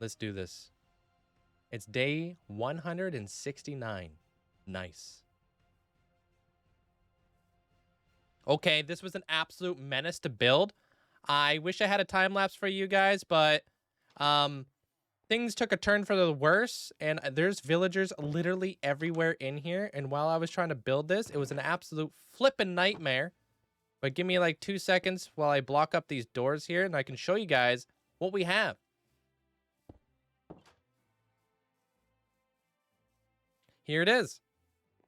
Let's do this. It's day 169. Nice. Okay, this was an absolute menace to build. I wish I had a time lapse for you guys, but things took a turn for the worse, and there's villagers literally everywhere in here. And while I was trying to build this, it was an absolute flippin' nightmare. But give me like 2 seconds while I block up these doors here, and I can show you guys what we have. Here it is.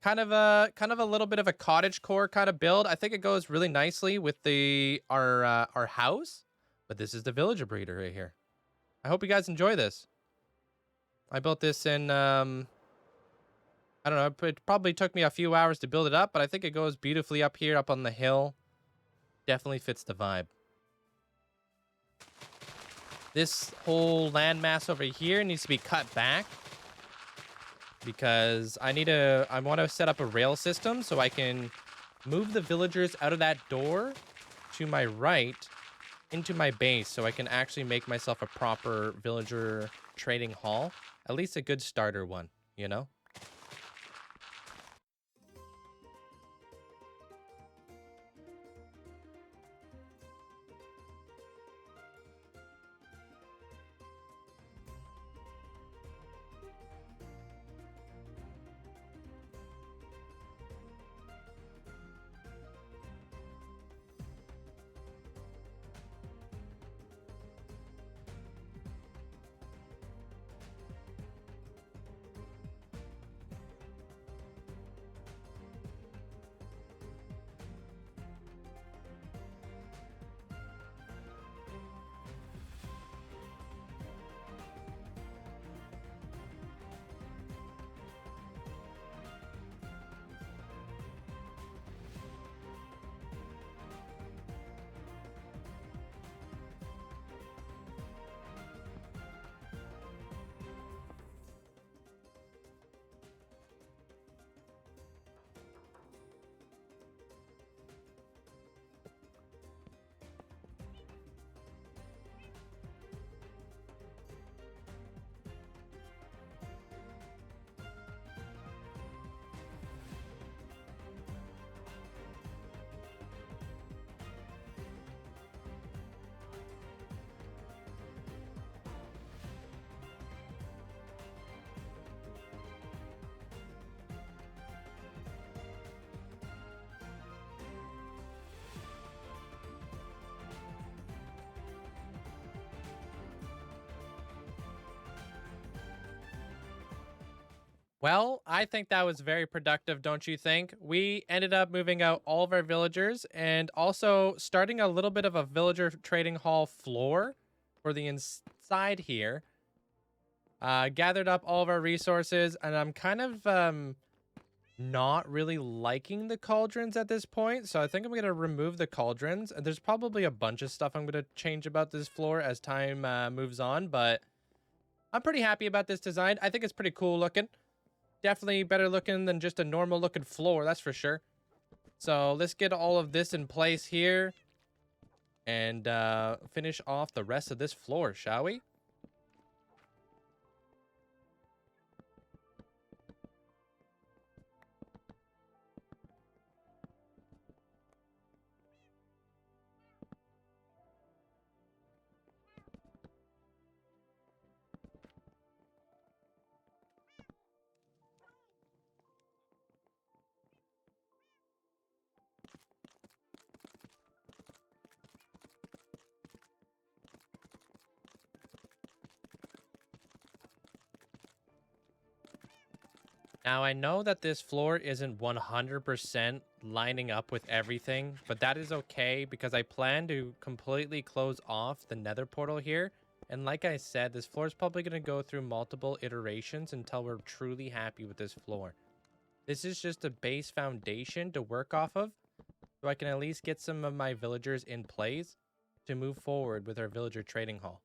Kind of a little bit of a cottage core kind of build. I think it goes really nicely with our house. But this is the villager breeder right here. I hope you guys enjoy this. I built this in I don't know, it probably took me a few hours to build it up, but I think it goes beautifully up here, up on the hill. Definitely fits the vibe. This whole landmass over here needs to be cut back, because I want to set up a rail system so I can move the villagers out of that door to my right into my base, so I can actually make myself a proper villager trading hall. At least a good starter one, you know? Well, I think that was very productive, don't you think? We ended up moving out all of our villagers and also starting a little bit of a villager trading hall floor for the inside here. Gathered up all of our resources, and I'm kind of not really liking the cauldrons at this point, so I think I'm going to remove the cauldrons. And there's probably a bunch of stuff I'm going to change about this floor as time moves on, but I'm pretty happy about this design. I think it's pretty cool looking. Definitely better looking than just a normal looking floor, that's for sure. So let's get all of this in place here and finish off the rest of this floor, shall we? Now, I know that this floor isn't 100% lining up with everything, but that is okay because I plan to completely close off the nether portal here. And like I said, this floor is probably going to go through multiple iterations until we're truly happy with this floor. This is just a base foundation to work off of, so I can at least get some of my villagers in place to move forward with our villager trading hall.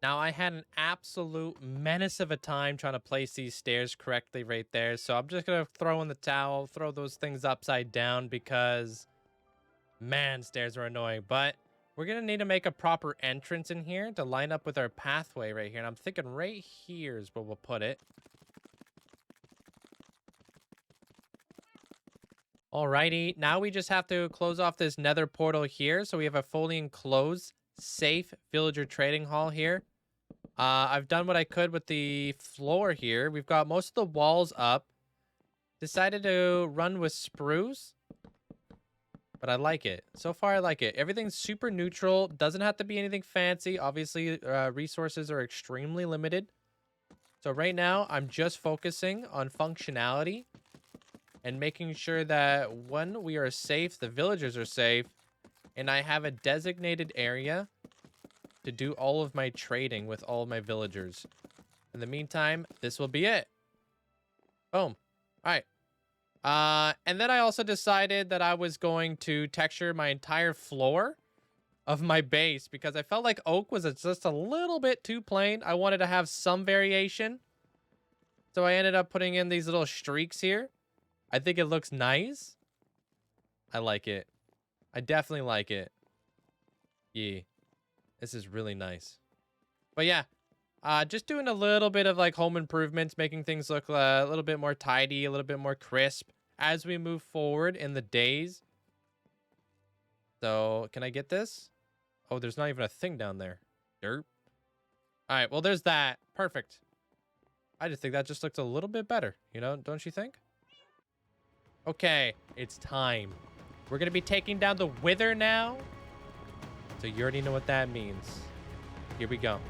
Now, I had an absolute menace of a time trying to place these stairs correctly right there, so I'm just going to throw in the towel, throw those things upside down because, man, stairs are annoying. But we're going to need to make a proper entrance in here to line up with our pathway right here. And I'm thinking right here is where we'll put it. Alrighty, now we just have to close off this nether portal here, so we have a fully enclosed, safe villager trading hall here. I've done what I could with the floor here. We've got most of the walls up. Decided to run with spruce, but I like it. So far, I like it. Everything's super neutral. Doesn't have to be anything fancy. Obviously, resources are extremely limited. So right now, I'm just focusing on functionality and making sure that when we are safe, the villagers are safe, and I have a designated area to do all of my trading with all of my villagers. In the meantime, this will be it. Boom. All right. And then I also decided that I was going to texture my entire floor of my base because I felt like oak was just a little bit too plain. I wanted to have some variation. So I ended up putting in these little streaks here. I think it looks nice. I like it. I definitely like it. Yeah. This is really nice. But yeah, just doing a little bit of like home improvements, making things look a little bit more tidy, a little bit more crisp as we move forward in the days. So can I get this? Oh, there's not even a thing down there. Derp. All right, well, there's that. Perfect. I just think that just looked a little bit better, you know, don't you think? Okay, it's time. We're going to be taking down the wither now. So you already know what that means. Here we go.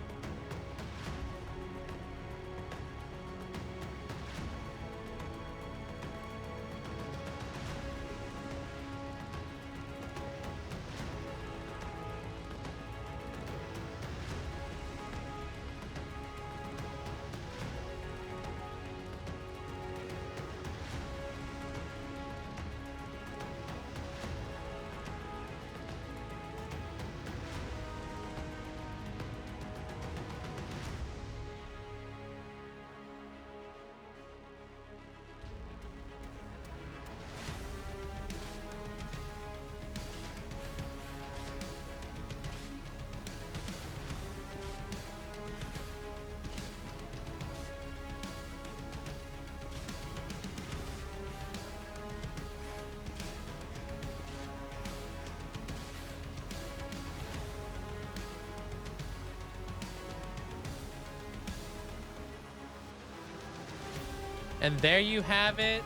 And there you have it.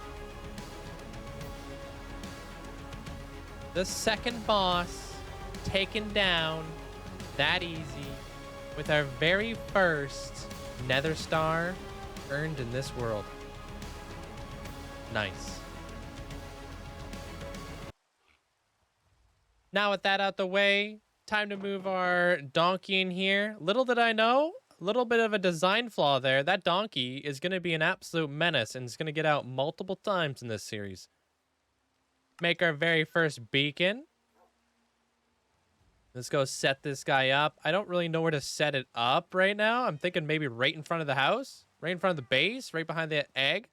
The second boss taken down that easy with our very first Nether star earned in this world. Nice. Now with that out the way, time to move our donkey in here. Little did I know, a little bit of a design flaw there. That donkey is going to be an absolute menace and it's going to get out multiple times in this series. Make our very first beacon. Let's go set this guy up. I don't really know where to set it up right now. I'm thinking maybe right in front of the house, right in front of the base, right behind the egg.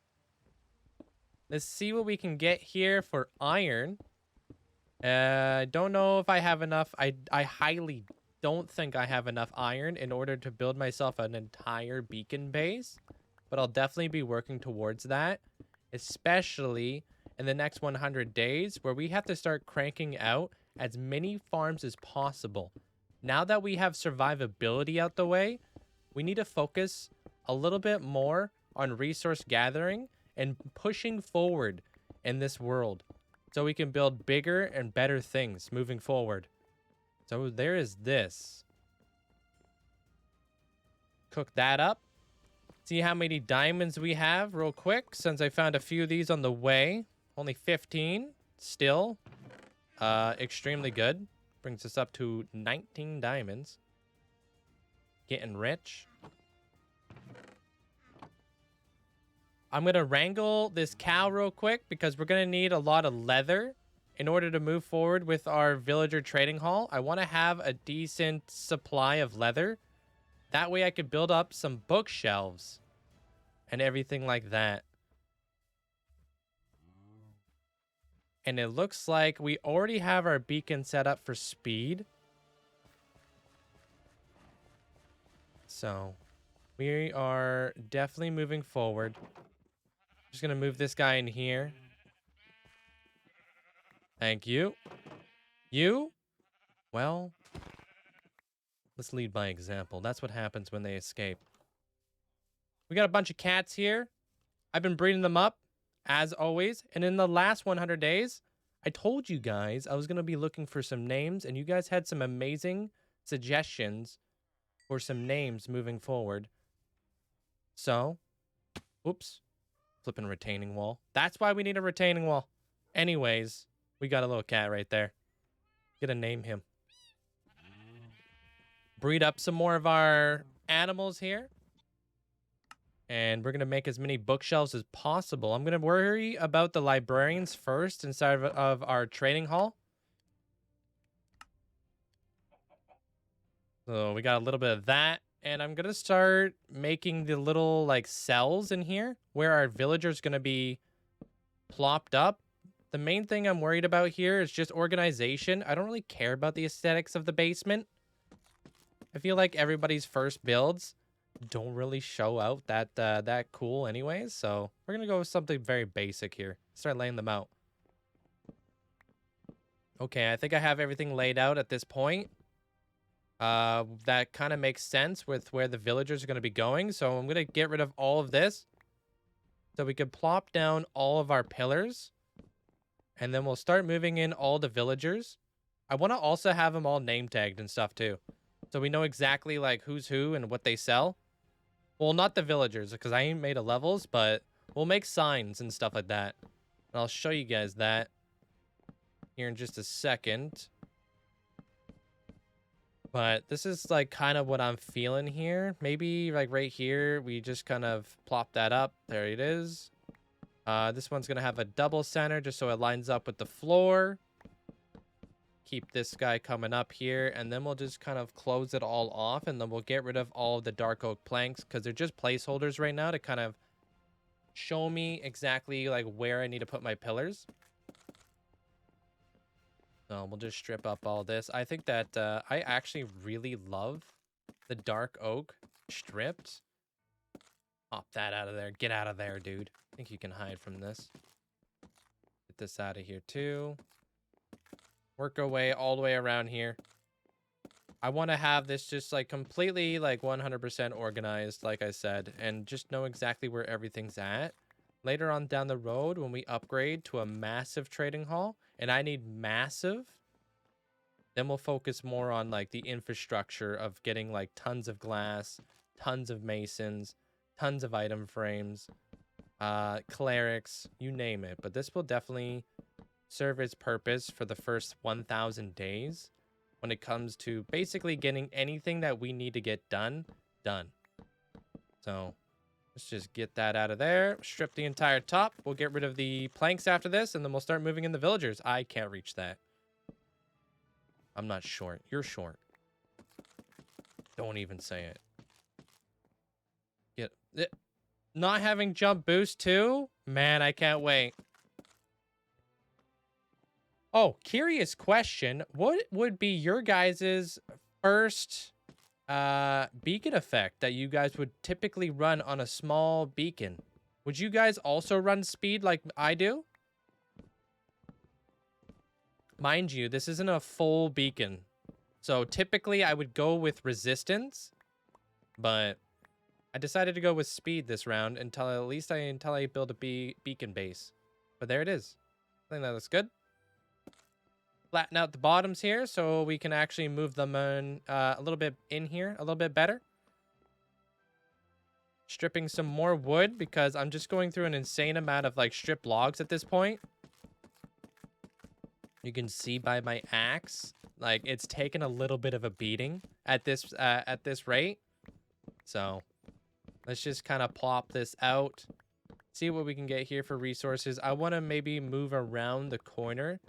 Let's see what we can get here for iron. I don't know if I have enough. I highly don't think I have enough iron in order to build myself an entire beacon base, but I'll definitely be working towards that, especially in the next 100 days where we have to start cranking out as many farms as possible. Now that we have survivability out the way, we need to focus a little bit more on resource gathering and pushing forward in this world so we can build bigger and better things moving forward. So there is this. Cook that up. See how many diamonds we have real quick, since I found a few of these on the way. Only 15 still. Extremely good. Brings us up to 19 diamonds. Getting rich. I'm going to wrangle this cow real quick because we're going to need a lot of leather in order to move forward with our villager trading hall. I want to have a decent supply of leather. That way I could build up some bookshelves and everything like that. And it looks like we already have our beacon set up for speed. So we are definitely moving forward. Just going to move this guy in here. Thank you. You? Well, let's lead by example. That's what happens when they escape. We got a bunch of cats here. I've been breeding them up, as always. And in the last 100 days, I told you guys I was going to be looking for some names. And you guys had some amazing suggestions for some names moving forward. So, oops. Flipping retaining wall. That's why we need a retaining wall. Anyways, we got a little cat right there. Gonna name him. Breed up some more of our animals here. And we're gonna make as many bookshelves as possible. I'm gonna worry about the librarians first inside of our trading hall. So we got a little bit of that. And I'm gonna start making the little like cells in here where our villagers gonna be plopped up. The main thing I'm worried about here is just organization. I don't really care about the aesthetics of the basement. I feel like everybody's first builds don't really show out that cool anyways. So we're gonna go with something very basic here. Start laying them out. Okay, I think I have everything laid out at this point. That kind of makes sense with where the villagers are going to be going. So I'm going to get rid of all of this so we can plop down all of our pillars, and then we'll start moving in all the villagers. I want to also have them all name tagged and stuff too, so we know exactly like who's who and what they sell. Well, not the villagers because I ain't made a levels, but we'll make signs and stuff like that. And I'll show you guys that here in just a second. But this is like kind of what I'm feeling here. Maybe like right here, we just kind of plop that up. There it is. This one's going to have a double center just so it lines up with the floor. Keep this guy coming up here. And then we'll just kind of close it all off. And then we'll get rid of all of the dark oak planks because they're just placeholders right now to kind of show me exactly like where I need to put my pillars. So we'll just strip up all this. I think that I actually really love the dark oak stripped. Pop that out of there. Get out of there, dude. I think you can hide from this. Get this out of here too. Work our way all the way around here. I want to have this just like completely like 100% organized, like I said, and just know exactly where everything's at. Later on down the road, when we upgrade to a massive trading hall, and I need massive, then we'll focus more on like the infrastructure of getting like tons of glass, tons of masons, tons of item frames, clerics, you name it. But this will definitely serve its purpose for the first 1,000 days when it comes to basically getting anything that we need to get done. So let's just get that out of there. Strip the entire top. We'll get rid of the planks after this, and then we'll start moving in the villagers. I can't reach that. I'm not short. You're short. Don't even say it. Get it. Not having jump boost too? Man, I can't wait. Oh, curious question. What would be your guys' first beacon effect that you guys would typically run on a small beacon? Would you guys also run speed like I do? Mind you, this isn't a full beacon. So typically I would go with resistance, but I decided to go with speed this round until I build a beacon base. But there it is. I think that looks good. Flatten out the bottoms here so we can actually move them in, a little bit in here, a little bit better. Stripping some more wood because I'm just going through an insane amount of like stripped logs at this point. You can see by my axe, like it's taken a little bit of a beating at this rate. So let's just kind of plop this out. See what we can get here for resources. I want to maybe move around the corner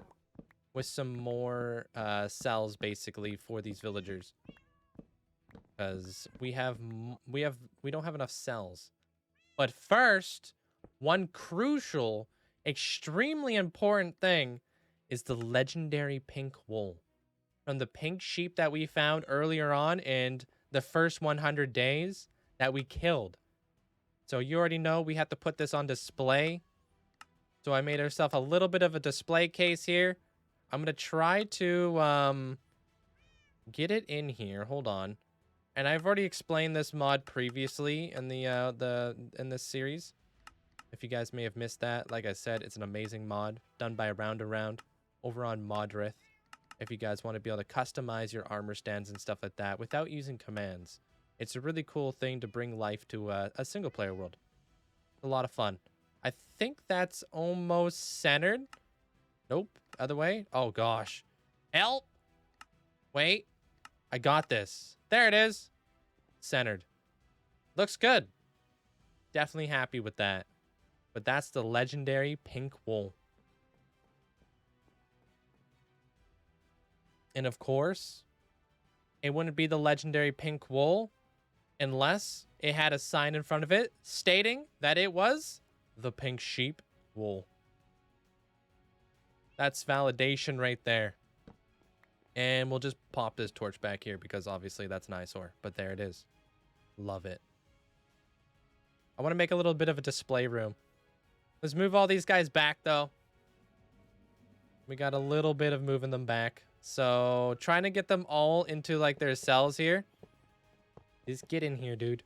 with some more cells basically for these villagers. Because we don't have enough cells. But first, one crucial, extremely important thing is the legendary pink wool. From the pink sheep that we found earlier on in the first 100 days that we killed. So you already know we have to put this on display. So I made ourselves a little bit of a display case here. I'm going to try to get it in here. Hold on. And I've already explained this mod previously in in this series. If you guys may have missed that, like I said, it's an amazing mod done by Round Around over on Modrith. If you guys want to be able to customize your armor stands and stuff like that without using commands. It's a really cool thing to bring life to a single player world. A lot of fun. I think that's almost centered. Nope. Other way. Oh, gosh. Help. Wait. I got this. There it is. Centered. Looks good. Definitely happy with that. But that's the legendary pink wool. And of course, it wouldn't be the legendary pink wool unless it had a sign in front of it stating that it was the pink sheep wool. That's validation right there. And we'll just pop this torch back here because obviously that's an eyesore. But there it is. Love it. I want to make a little bit of a display room. Let's move all these guys back though. We got a little bit of moving them back. So trying to get them all into like their cells here. Just get in here, dude.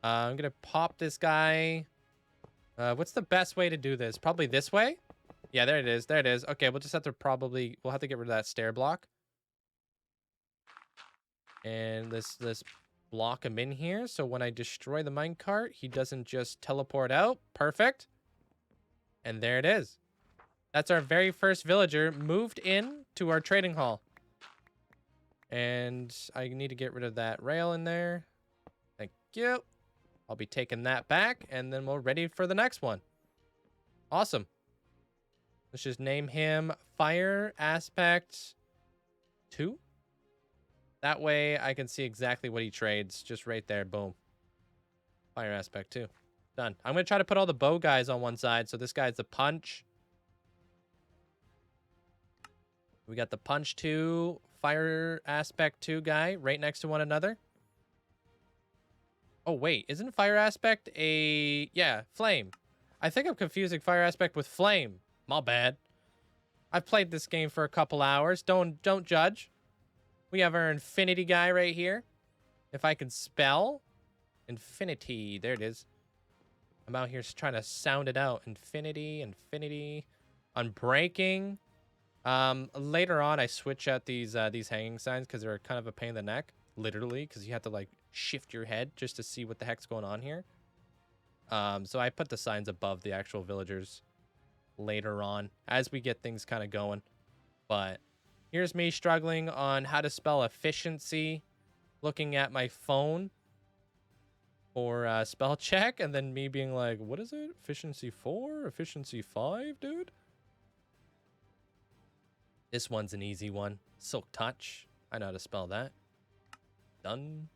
I'm going to pop this guy. What's the best way to do this? Probably this way? Yeah, there it is. There it is. Okay, we'll just have to we'll have to get rid of that stair block. And let's block him in here. So when I destroy the minecart, he doesn't just teleport out. Perfect. And there it is. That's our very first villager moved in to our trading hall. And I need to get rid of that rail in there. Thank you. I'll be taking that back, and then we're ready for the next one. Awesome. Let's just name him Fire Aspect 2. That way I can see exactly what he trades. Just right there. Boom. Fire Aspect 2. Done. I'm going to try to put all the bow guys on one side. So this guy's the punch. We got the punch 2, Fire Aspect 2 guy right next to one another. Oh, wait. Isn't Fire Aspect a... Yeah, Flame. I think I'm confusing Fire Aspect with Flame. My bad. I've played this game for a couple hours. Don't judge. We have our Infinity guy right here. If I can spell. Infinity. There it is. I'm out here trying to sound it out. Infinity. Unbreaking. Later on, I switch out these hanging signs because they're kind of a pain in the neck. Literally, because you have to, like, shift your head just to see what the heck's going on here. So I put the signs above the actual villagers later on as we get things kind of going. But here's me struggling on how to spell efficiency, looking at my phone for spell check, and then me being like, what is it? Efficiency 4? Efficiency 5, dude? This one's an easy one. Silk Touch. I know how to spell that. Done.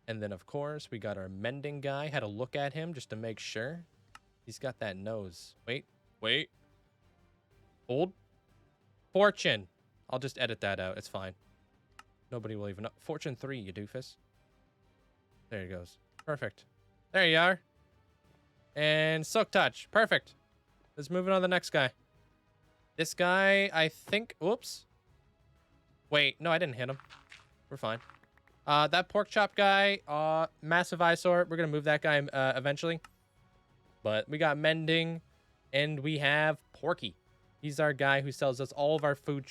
And then, of course, we got our mending guy. Had to look at him just to make sure. He's got that nose. Wait. Hold. Fortune. I'll just edit that out. It's fine. Nobody will even know. Fortune 3, you doofus. There he goes. Perfect. There you are. And Silk Touch. Perfect. Let's move on to the next guy. This guy, I think... Whoops. Wait. No, I didn't hit him. We're fine. That pork chop guy, massive eyesore. We're gonna move that guy eventually. But we got mending, and we have Porky. He's our guy who sells us all of our food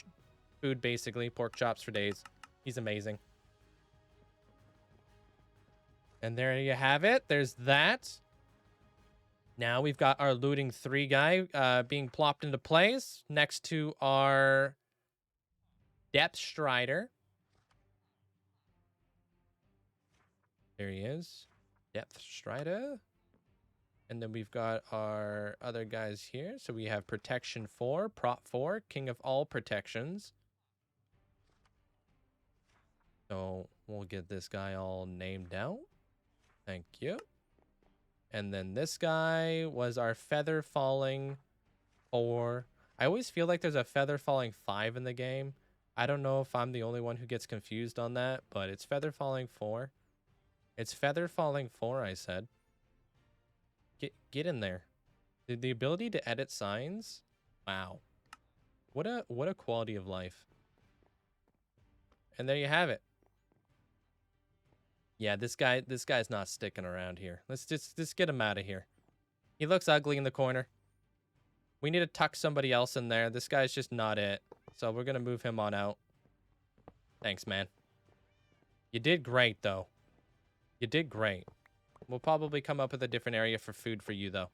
basically, pork chops for days. He's amazing. And there you have it. There's that. Now we've got our looting 3 guy being plopped into place next to our depth strider. There he is. Depth strider. And then we've got our other guys here. So we have protection 4, prop 4, king of all protections. So we'll get this guy all named out. Thank you. And then this guy was our feather falling 4. I always feel like there's a feather falling 5 in the game. I don't know if I'm the only one who gets confused on that, but it's feather falling 4. It's feather falling 4, I said. Get in there. The ability to edit signs. Wow. What a quality of life. And there you have it. Yeah, this guy's not sticking around here. Let's just get him out of here. He looks ugly in the corner. We need to tuck somebody else in there. This guy's just not it. So we're going to move him on out. Thanks, man. You did great, though. You did great. We'll probably come up with a different area for food for you, though.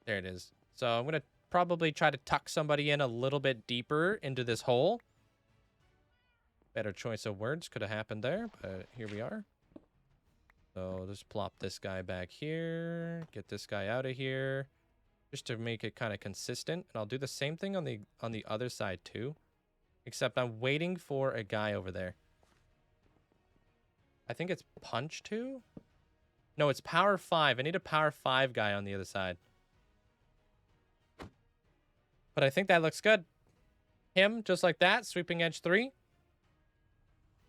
There it is. So I'm going to probably try to tuck somebody in a little bit deeper into this hole. Better choice of words could have happened there, but here we are. So just plop this guy back here. Get this guy out of here. Just to make it kind of consistent. And I'll do the same thing on the other side, too. Except I'm waiting for a guy over there. I think it's punch 2? No, it's power 5. I need a power 5 guy on the other side. But I think that looks good. Him, just like that, sweeping edge 3.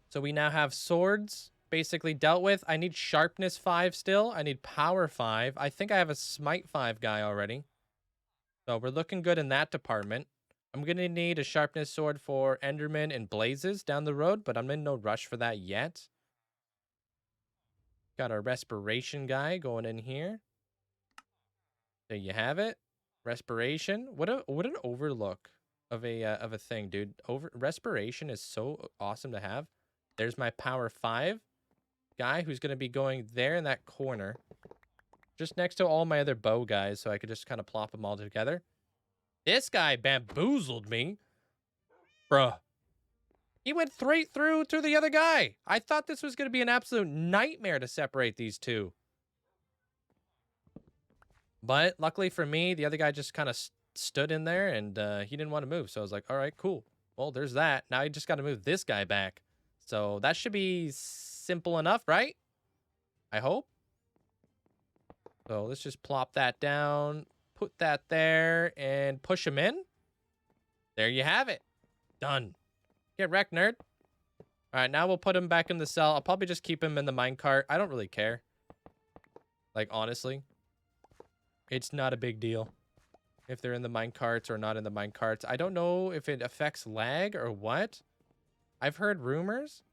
So we now have swords basically dealt with. I need sharpness 5 still. I need power 5. I think I have a smite 5 guy already. So we're looking good in that department. I'm going to need a sharpness sword for Enderman and Blazes down the road, but I'm in no rush for that yet. Got our respiration guy going in here. There you have it. Respiration. What an overlook of a thing, dude. Respiration is so awesome to have. There's my power 5 guy who's going to be going there in that corner. Just next to all my other bow guys, so I could just kind of plop them all together. This guy bamboozled me. Bruh. He went straight through to the other guy. I thought this was going to be an absolute nightmare to separate these two. But luckily for me, the other guy just kind of stood in there and he didn't want to move. So I was like, all right, cool. Well, there's that. Now I just got to move this guy back. So that should be simple enough, right? I hope. So let's just plop that down, put that there, and push him in. There you have it. Done. Get wrecked, nerd. All right, now we'll put him back in the cell. I'll probably just keep him in the minecart. I don't really care. Like, honestly. It's not a big deal if they're in the minecarts or not in the minecarts. I don't know if it affects lag or what. I've heard rumors.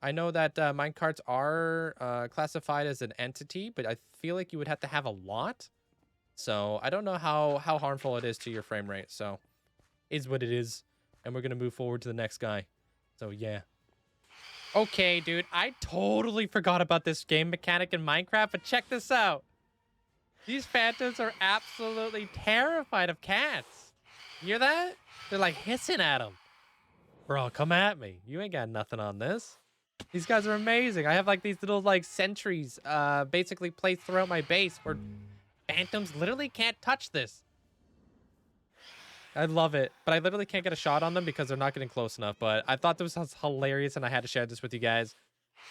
I know that minecarts are classified as an entity, but I feel like you would have to have a lot. So I don't know how harmful it is to your frame rate. So is what it is. And we're going to move forward to the next guy. So yeah. Okay, dude. I totally forgot about this game mechanic in Minecraft, but check this out. These phantoms are absolutely terrified of cats. You hear that? They're like hissing at them. Bro, come at me. You ain't got nothing on this. These guys are amazing. I have like these little like sentries basically placed throughout my base where phantoms literally can't touch this. I love it, but I literally can't get a shot on them because they're not getting close enough. But I thought this was hilarious and I had to share this with you guys.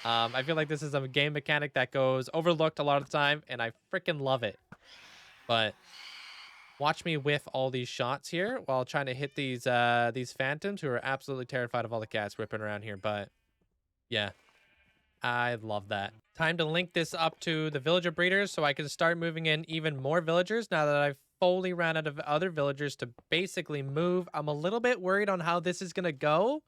I feel like this is a game mechanic that goes overlooked a lot of the time and I freaking love it. But watch me whiff all these shots here while trying to hit these phantoms who are absolutely terrified of all the cats whipping around here. But yeah, I love that. Time to link this up to the villager breeders so I can start moving in even more villagers now that I've fully ran out of other villagers to basically move. I'm a little bit worried on how this is going to go.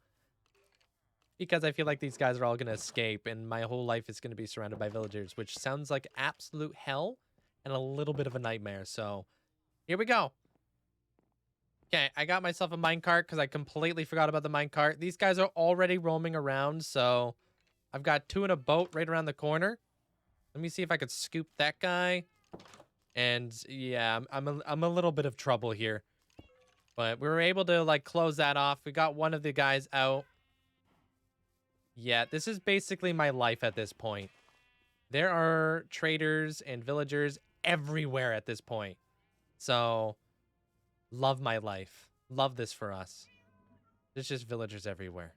Because I feel like these guys are all going to escape and my whole life is going to be surrounded by villagers, which sounds like absolute hell and a little bit of a nightmare. So here we go. Okay, I got myself a minecart because I completely forgot about the minecart. These guys are already roaming around, so I've got 2 in a boat right around the corner. Let me see if I could scoop that guy. And yeah, I'm a little bit of trouble here. But we were able to like close that off. We got one of the guys out. Yeah, this is basically my life at this point. There are traders and villagers everywhere at this point. So, love my life. Love this for us. There's just villagers everywhere.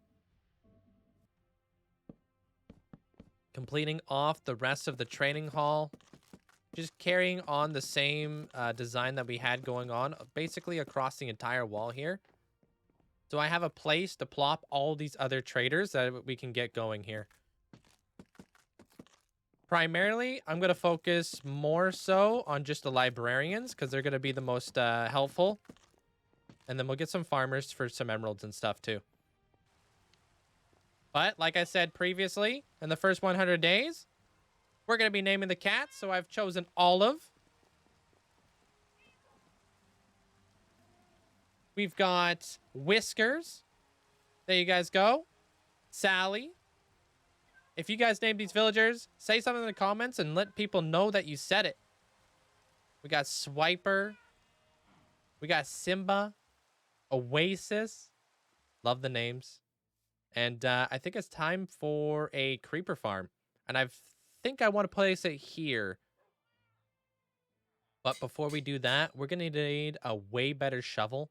Completing off the rest of the training hall. Just carrying on the same design that we had going on, basically across the entire wall here. So I have a place to plop all these other traders that we can get going here. Primarily, I'm going to focus more so on just the librarians because they're going to be the most helpful. And then we'll get some farmers for some emeralds and stuff too. But like I said previously, in the first 100 days, we're going to be naming the cats. So I've chosen Olive. We've got Whiskers. There you guys go. Sally. If you guys name these villagers, say something in the comments and let people know that you said it. We got Swiper. We got Simba. Oasis. Love the names. And I think it's time for a creeper farm. And I think I want to place it here. But before we do that, we're going to need a way better shovel.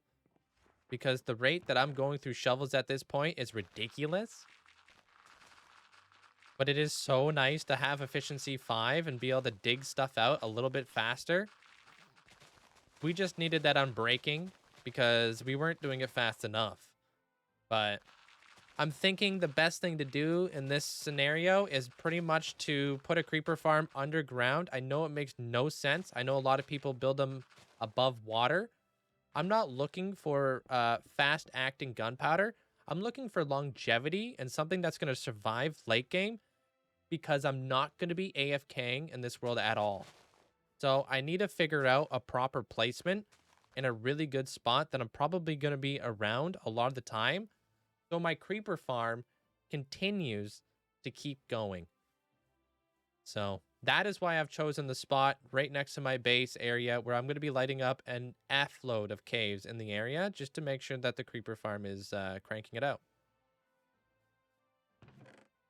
Because the rate that I'm going through shovels at this point is ridiculous. But it is so nice to have efficiency 5 and be able to dig stuff out a little bit faster. We just needed that unbreaking because we weren't doing it fast enough. But I'm thinking the best thing to do in this scenario is pretty much to put a creeper farm underground. I know it makes no sense. I know a lot of people build them above water. I'm not looking for fast-acting gunpowder. I'm looking for longevity and something that's going to survive late game because I'm not going to be AFKing in this world at all. So I need to figure out a proper placement in a really good spot that I'm probably going to be around a lot of the time. So my creeper farm continues to keep going. So that is why I've chosen the spot right next to my base area where I'm going to be lighting up an F-load of caves in the area just to make sure that the creeper farm is cranking it out.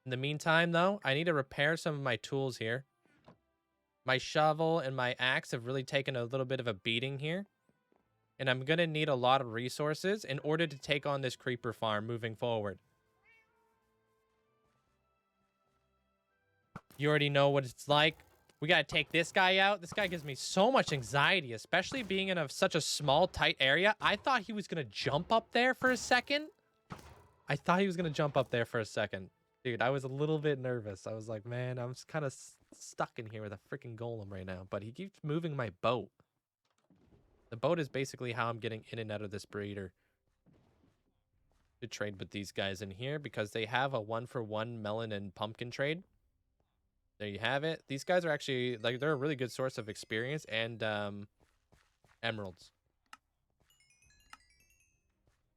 In the meantime, though, I need to repair some of my tools here. My shovel and my axe have really taken a little bit of a beating here. And I'm going to need a lot of resources in order to take on this creeper farm moving forward. You already know what it's like. We got to take this guy out. This guy gives me so much anxiety, especially being in such a small, tight area. I thought he was going to jump up there for a second. Dude, I was a little bit nervous. I was like, man, I'm kind of stuck in here with a freaking golem right now. But he keeps moving my boat. The boat is basically how I'm getting in and out of this breeder. To trade with these guys in here because they have a 1-for-1 melon and pumpkin trade. There you have it. These guys are actually, like, they're a really good source of experience and emeralds.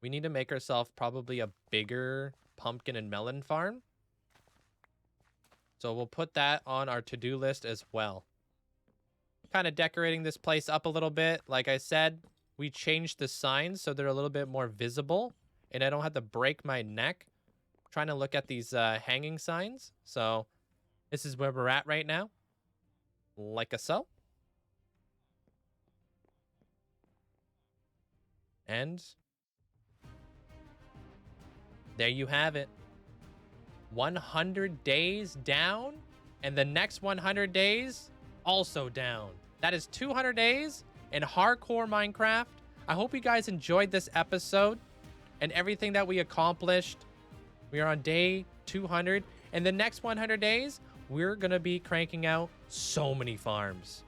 We need to make ourselves probably a bigger pumpkin and melon farm. So we'll put that on our to-do list as well. Kind of decorating this place up a little bit. Like I said, we changed the signs so they're a little bit more visible. And I don't have to break my neck trying to look at these hanging signs. So this is where we're at right now. Like a so. And there you have it. 100 days down. And the next 100 days also down. That is 200 days in hardcore Minecraft. I hope you guys enjoyed this episode and everything that we accomplished. We are on day 200. And the next 100 days, we're going to be cranking out so many farms.